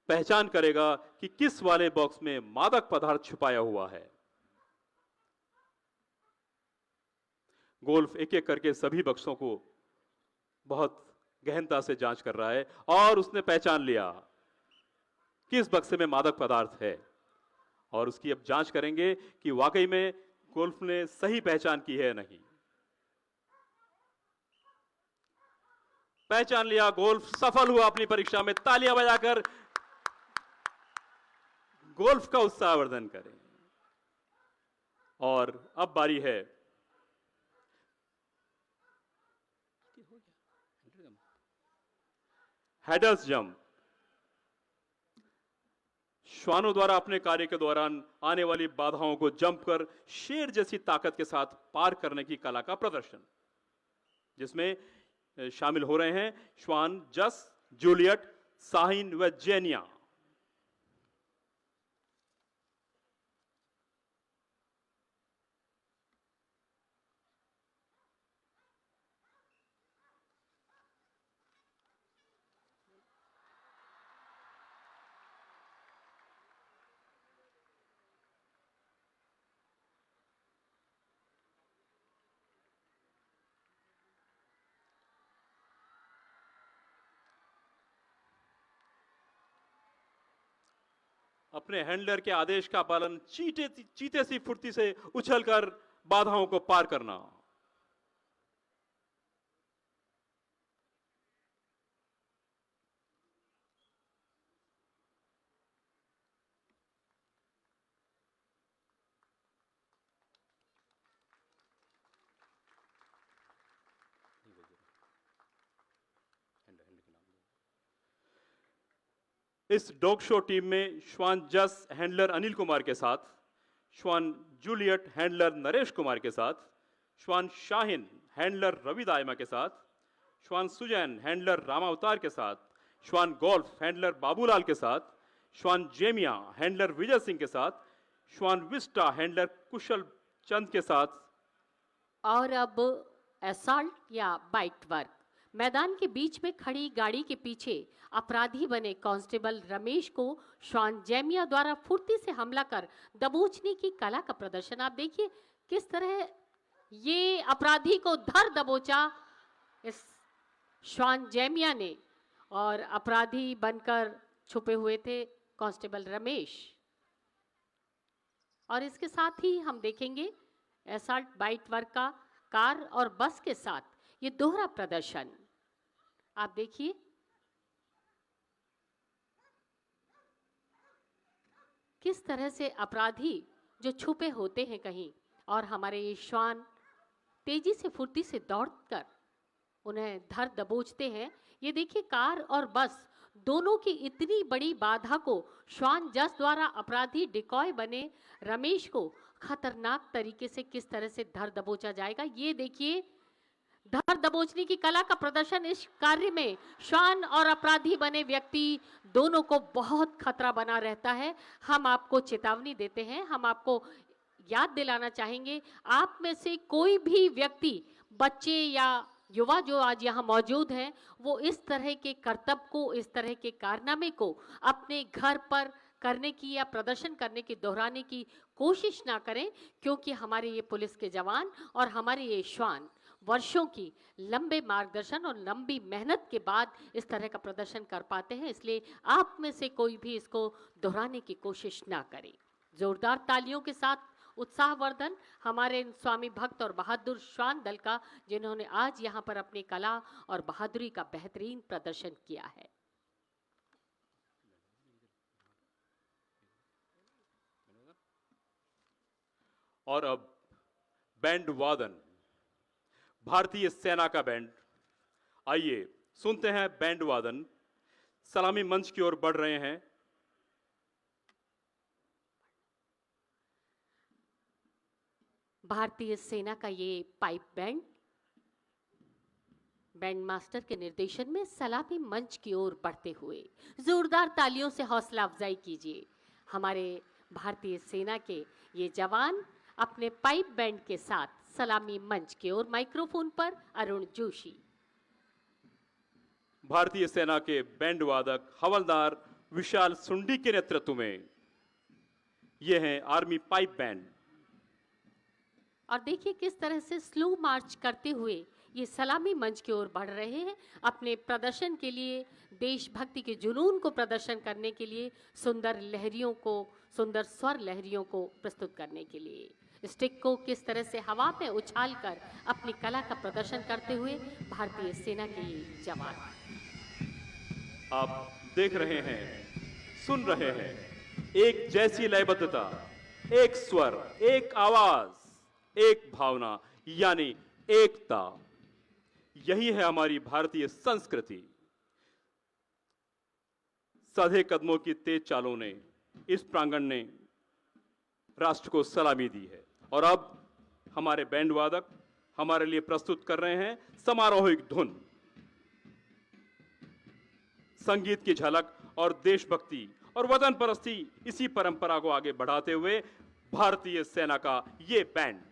पहचान करेगा कि किस वाले बॉक्स में मादक पदार्थ छुपाया हुआ है। गोल्फ एक एक करके सभी बक्सों को बहुत गहनता से जांच कर रहा है और उसने पहचान लिया किस बक्से में मादक पदार्थ है, और उसकी अब जांच करेंगे कि वाकई में गोल्फ ने सही पहचान की है नहीं। पहचान लिया, गोल्फ सफल हुआ अपनी परीक्षा में। तालियां बजाकर गोल्फ का उत्साहवर्धन करें। और अब बारी है हेडर्स जंप। श्वानों द्वारा अपने कार्य के दौरान आने वाली बाधाओं को जंप कर शेर जैसी ताकत के साथ पार करने की कला का प्रदर्शन, जिसमें शामिल हो रहे हैं श्वान जस, जूलियट, साहिन व जेनिया। अपने हैंडलर के आदेश का पालन चीते सी फुर्ती से उछलकर बाधाओं को पार करना। इस डॉग शो टीम में श्वान जस हैंडलर अनिल कुमार के साथ, श्वान जूलियट हैंडलर नरेश कुमार के साथ, श्वान शाहिन हैंडलर रवि दायमा के साथ, श्वान सुजैन हैंडलर रामावतार के साथ, श्वान गोल्फ हैंडलर बाबूलाल के साथ, श्वान जेमिया हैंडलर विजय सिंह के साथ, श्वान विस्टा हैंडलर कुशल चंद के साथ। और अब असॉल्ट या बाइट वर्क। मैदान के बीच में खड़ी गाड़ी के पीछे अपराधी बने कांस्टेबल रमेश को श्वान जैमिया द्वारा फुर्ती से हमला कर दबोचने की कला का प्रदर्शन। आप देखिए किस तरह ये अपराधी को धर दबोचा इस श्वान जैमिया ने, और अपराधी बनकर छुपे हुए थे कांस्टेबल रमेश। और इसके साथ ही हम देखेंगे असॉल्ट बाइट वर्क का कार और बस के साथ ये दोहरा प्रदर्शन। आप देखिए किस तरह से अपराधी जो छुपे होते हैं कहीं, और हमारे ये श्वान तेजी से फुर्ती से दौड़कर उन्हें धर दबोचते हैं। ये देखिए कार और बस दोनों की इतनी बड़ी बाधा को श्वान जस द्वारा अपराधी डिकॉय बने रमेश को खतरनाक तरीके से किस तरह से धर दबोचा जाएगा। ये देखिए धर दबोचने की कला का प्रदर्शन। इस कार्य में श्वान और अपराधी बने व्यक्ति दोनों को बहुत खतरा बना रहता है। हम आपको चेतावनी देते हैं, हम आपको याद दिलाना चाहेंगे, आप में से कोई भी व्यक्ति, बच्चे या युवा जो आज यहाँ मौजूद हैं, वो इस तरह के करतब को, इस तरह के कारनामे को अपने घर पर करने की या प्रदर्शन करने की, दोहराने की कोशिश ना करें, क्योंकि हमारे ये पुलिस के जवान और हमारे ये श्वान वर्षों की लंबे मार्गदर्शन और लंबी मेहनत के बाद इस तरह का प्रदर्शन कर पाते हैं। इसलिए आप में से कोई भी इसको दोहराने की कोशिश ना करें। जोरदार तालियों के साथ उत्साहवर्धन हमारे स्वामी भक्त और बहादुर श्वान दल का, जिन्होंने आज यहाँ पर अपनी कला और बहादुरी का बेहतरीन प्रदर्शन किया है। और अब बैंड वादन। भारतीय सेना का बैंड। आइए सुनते हैं बैंड वादन। सलामी मंच की ओर बढ़ रहे हैं भारतीय सेना का ये पाइप बैंड बैंड मास्टर के निर्देशन में सलामी मंच की ओर बढ़ते हुए जोरदार तालियों से हौसला अफजाई कीजिए। हमारे भारतीय सेना के ये जवान अपने पाइप बैंड के साथ सलामी मंच की ओर। माइक्रोफोन पर अरुण जोशी। भारतीय सेना के बैंड वादक हवलदार विशाल सुंडी के नेतृत्व में ये हैं आर्मी पाइप बैंड। और देखिए किस तरह से स्लो मार्च करते हुए ये सलामी मंच की ओर बढ़ रहे हैं अपने प्रदर्शन के लिए, देशभक्ति के जुनून को प्रदर्शन करने के लिए, सुंदर लहरियों को, सुंदर स्वर लहरियों को प्रस्तुत करने के लिए। स्टिक को किस तरह से हवा में उछालकर अपनी कला का प्रदर्शन करते हुए भारतीय सेना के ये जवान। आप देख रहे हैं, सुन रहे हैं, एक जैसी लयबद्धता, एक स्वर, एक आवाज, एक भावना, यानी एकता। यही है हमारी भारतीय संस्कृति। साधे कदमों की तेज चालों ने इस प्रांगण ने राष्ट्र को सलामी दी है। और अब हमारे बैंड वादक हमारे लिए प्रस्तुत कर रहे हैं समारोहिक धुन। संगीत की झलक और देशभक्ति और वतन परस्ती, इसी परंपरा को आगे बढ़ाते हुए भारतीय सेना का ये बैंड।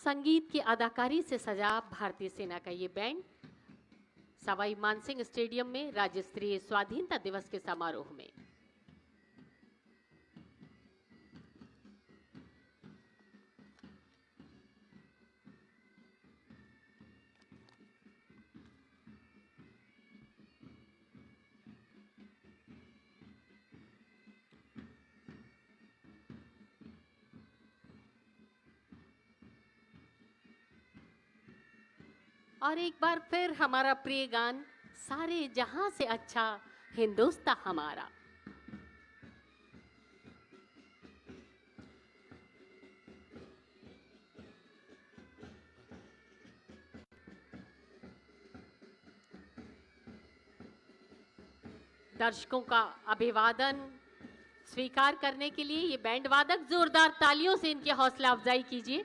संगीत की अदाकारी से सजा भारतीय सेना का ये बैंड सवाई मानसिंह स्टेडियम में राज्य स्तरीय स्वाधीनता दिवस के समारोह में। और एक बार फिर हमारा प्रिय गान, सारे जहां से अच्छा हिंदुस्तां हमारा। दर्शकों का अभिवादन स्वीकार करने के लिए ये बैंड वादक, जोरदार तालियों से इनकी हौसला अफजाई कीजिए।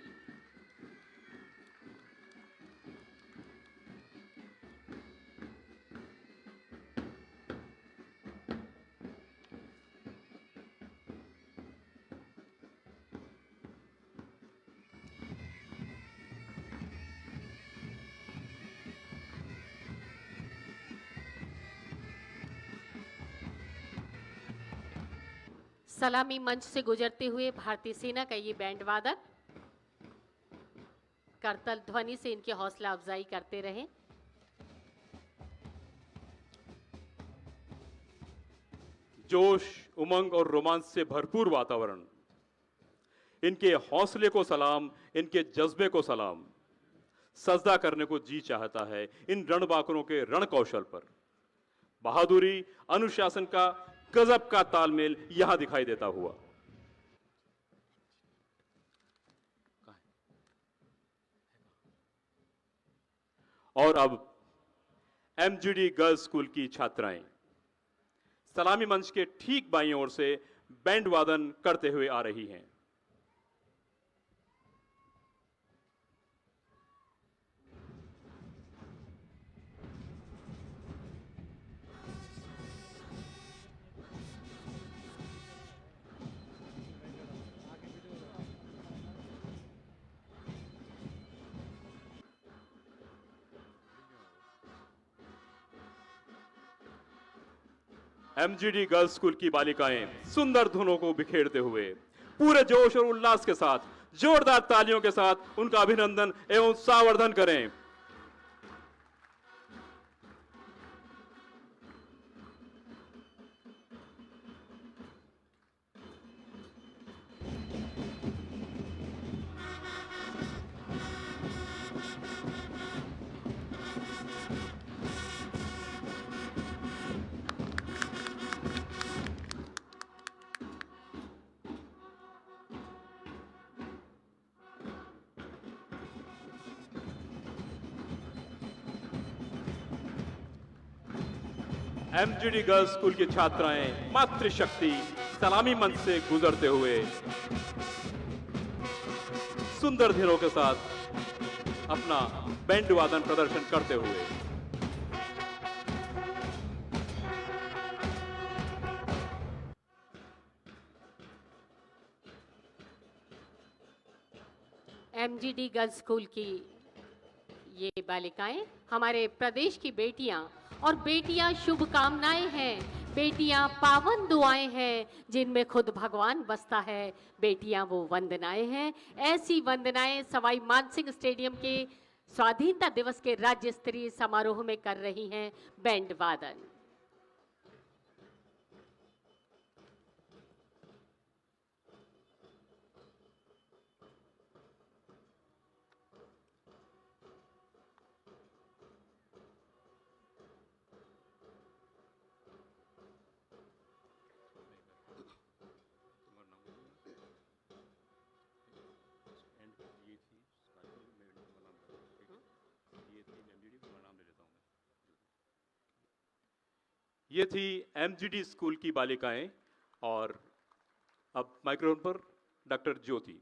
सलामी मंच से गुजरते हुए भारतीय सेना का ये बैंड वादक करतल ध्वनि से इनकी हौसला अफजाई करते रहे। जोश, उमंग और रोमांच से भरपूर वातावरण। इनके हौसले को सलाम, इनके जज्बे को सलाम। सजदा करने को जी चाहता है इन रणबांकुरों के रण कौशल पर। बहादुरी, अनुशासन का गजब का तालमेल यहां दिखाई देता हुआ। और अब एमजीडी गर्ल्स स्कूल की छात्राएं सलामी मंच के ठीक बाईं ओर से बैंड वादन करते हुए आ रही हैं। एमजीडी गर्ल्स स्कूल की बालिकाएं सुंदर धुनों को बिखेरते हुए पूरे जोश और उल्लास के साथ जोरदार तालियों के साथ उनका अभिनंदन एवं उत्साहवर्धन करें। एमजीडी गर्ल्स स्कूल की छात्राएं मातृशक्ति सलामी मंच से गुजरते हुए सुंदर धीरों के साथ अपना बैंड वादन प्रदर्शन करते हुए एमजीडी गर्ल्स स्कूल की ये बालिकाएं हमारे प्रदेश की बेटियां, और बेटियां शुभकामनाएं हैं, बेटियां पावन दुआएं हैं जिनमें खुद भगवान बसता है। बेटियां वो वंदनाएं हैं। ऐसी वंदनाएं सवाई मानसिंह स्टेडियम के स्वाधीनता दिवस के राज्य स्तरीय समारोह में कर रही हैं बैंड वादन। ये थी एमजीडी स्कूल की बालिकाएं, और अब माइक्रोफोन पर डॉक्टर ज्योति।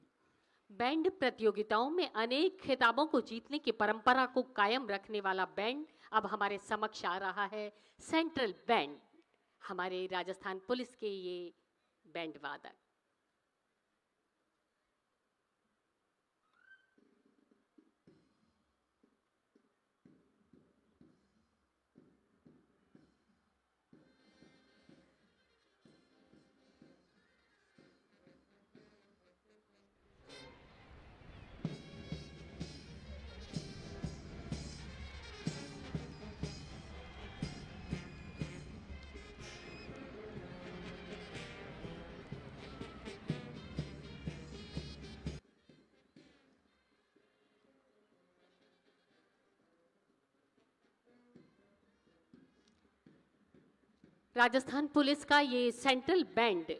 बैंड प्रतियोगिताओं में अनेक खिताबों को जीतने की परंपरा को कायम रखने वाला बैंड अब हमारे समक्ष आ रहा है, सेंट्रल बैंड। हमारे राजस्थान पुलिस के ये बैंड वादक। राजस्थान पुलिस का ये सेंट्रल बैंड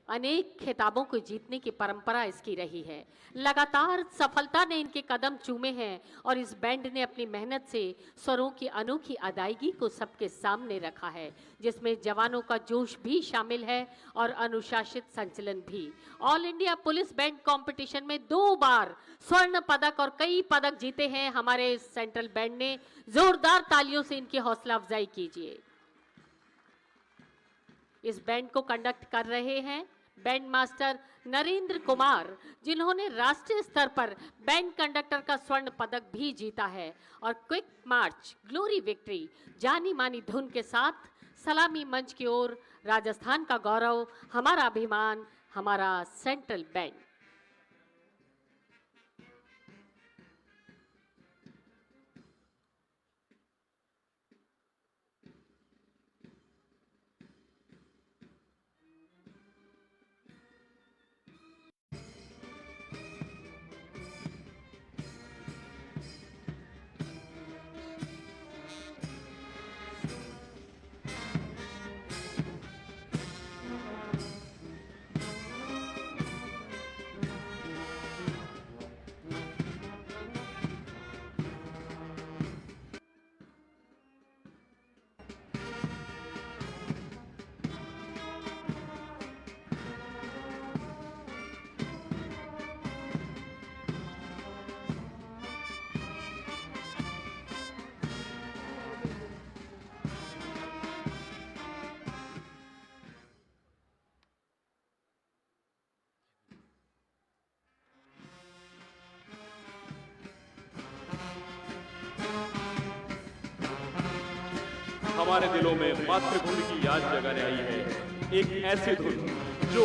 अनेक खिताबों को जीतने की परंपरा इसकी रही है। लगातार सफलता ने इनके कदम चूमे हैं और इस बैंड ने अपनी मेहनत से स्वरों की अनोखी अदायगी को सबके सामने रखा है, जिसमें जवानों का जोश भी शामिल है और अनुशासित संचलन भी। All India police band competition में 2 बार स्वर्ण पदक और कई पदक जीते हैं हमारे सेंट्रल बैंड ने। जोरदार तालियों से इनकी हौसला अफजाई कीजिए। इस बैंड को कंडक्ट कर रहे हैं बैंड मास्टर नरेंद्र कुमार, जिन्होंने राष्ट्रीय स्तर पर बैंड कंडक्टर का स्वर्ण पदक भी जीता है। और क्विक मार्च ग्लोरी विक्ट्री जानी मानी धुन के साथ सलामी मंच की ओर राजस्थान का गौरव, हमारा अभिमान, हमारा सेंट्रल बैंड। हमारे दिलों में मातृभूमि की याद जगाने आई है एक ऐसी धुन जो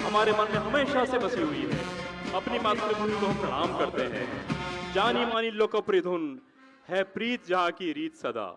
हमारे मन में हमेशा से बसी हुई है। अपनी मातृभूमि को हम प्रणाम करते हैं। जानी मानी लोकप्रिय धुन है प्रीत जहां की रीत सदा।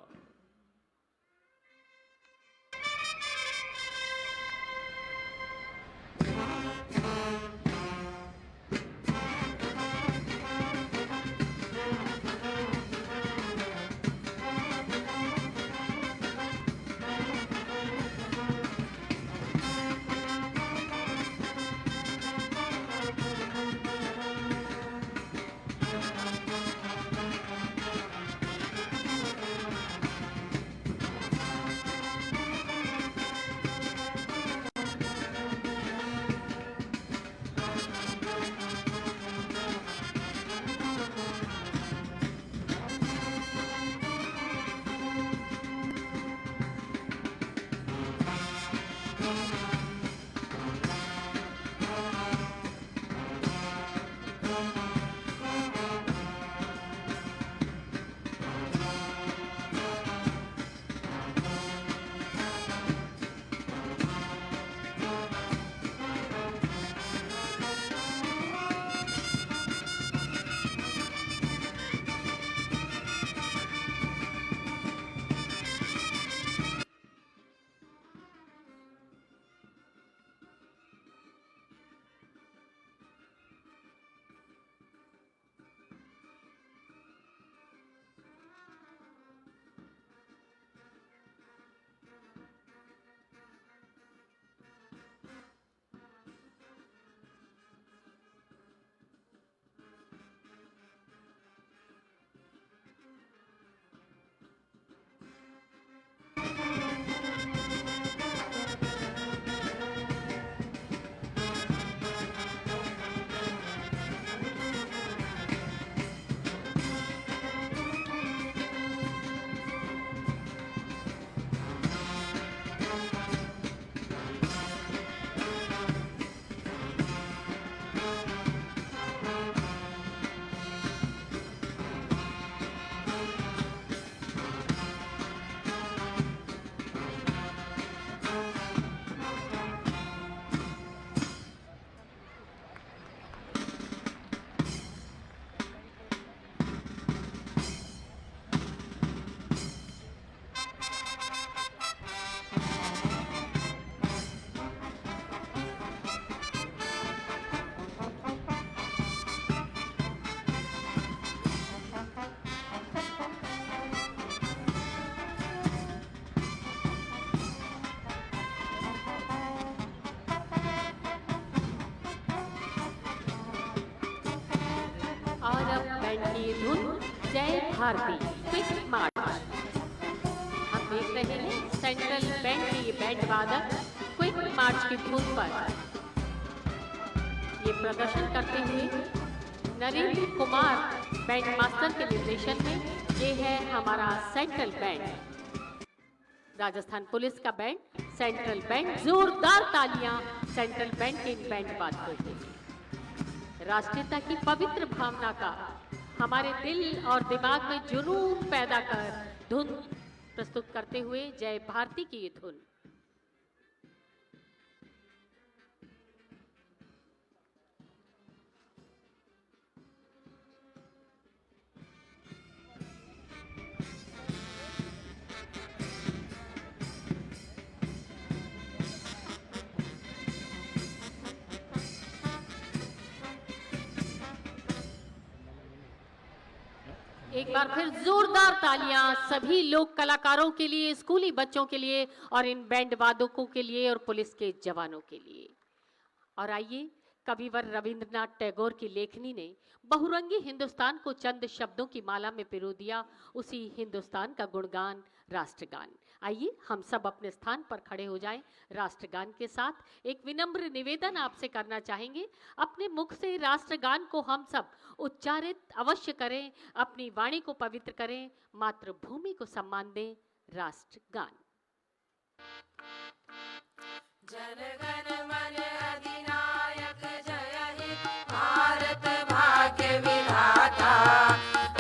बैंड की ये धुन जय भारती क्विक मार्च। हम देख रहे हैं सेंट्रल बैंक के ये बैंड वादक क्विक मार्च की धुन पर ये प्रदर्शन करते हुए नरेंद्र कुमार बैंड मास्टर के निर्देशन में। ये है हमारा सेंट्रल बैंड, राजस्थान पुलिस का बैंड, सेंट्रल बैंड। जोरदार तालियां सेंट्रल बैंड के इन बैंड वादकों के लिए। राष्ट्रीयता की पवित्र भावना का हमारे दिल और दिमाग में जुनून पैदा कर धुन प्रस्तुत करते हुए जय भारती की ये धुन। एक बार फिर जोरदार तालियां सभी लोक कलाकारों के लिए, स्कूली बच्चों के लिए और इन बैंड वादकों के लिए और पुलिस के जवानों के लिए। और आइए, कविवर रविंद्रनाथ टैगोर की लेखनी ने बहुरंगी हिंदुस्तान को चंद शब्दों की माला में पिरो दिया, उसी हिंदुस्तान का गुणगान राष्ट्रगान। आइए हम सब अपने स्थान पर खड़े हो जाएं। राष्ट्रगान के साथ एक विनम्र निवेदन आपसे करना चाहेंगे, अपने मुख से राष्ट्रगान को हम सब उच्चारित अवश्य करें, अपनी वाणी को पवित्र करें, मातृभूमि को सम्मान दें। राष्ट्रगान। जनगण मन अधिनायक जय हे भारत भाग्य विधाता,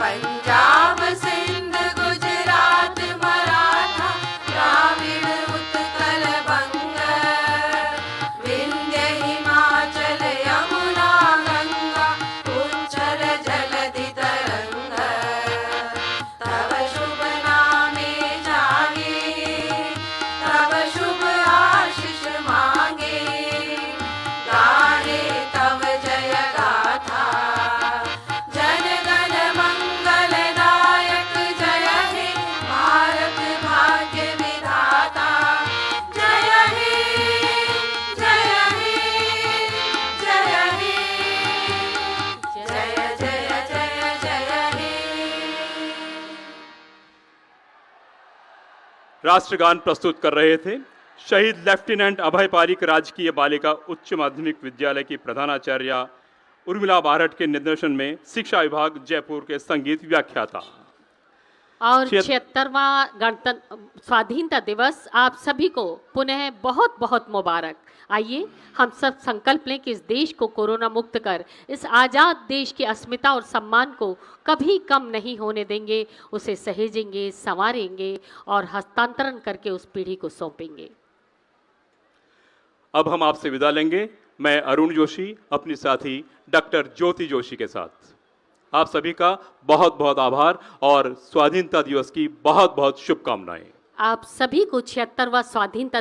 पंजाब सिंध गुजरात मराठा द्राविड़ उत्कल बंग, विंध्य हिमाचल यमुना गंगा उच्चल जलधि तरंग, तव शुभ नामे जागे, तव शुभ आशीष मांगे, गाहे तव जय गाथा, जनगण मंगलदायक जय हे भारत भाग्य विधाता, जय हे जय हे जय हे जय जय जय जय हे। राष्ट्रगान प्रस्तुत कर रहे थे शहीद लेफ्टिनेंट अभय पारीक राजकीय बालिका उच्च माध्यमिक विद्यालय की प्रधानाचार्य उर्मिला बारहट के निर्देशन में शिक्षा विभाग जयपुर के संगीत व्याख्याता। और 76वां गणतंत्र स्वाधीनता दिवस आप सभी को पुनः बहुत बहुत मुबारक। आइए हम सब संकल्प लें कि इस देश को कोरोना मुक्त कर इस आज़ाद देश की अस्मिता और सम्मान को कभी कम नहीं होने देंगे, उसे सहेजेंगे, संवारेंगे और हस्तांतरण करके उस पीढ़ी को सौंपेंगे। अब हम आपसे विदा लेंगे। मैं अरुण जोशी अपनी साथी डॉक्टर ज्योति जोशी के साथ आप सभी का बहुत बहुत आभार और स्वाधीनता दिवस की बहुत बहुत शुभकामनाएं। आप सभी को 76वां स्वाधीनता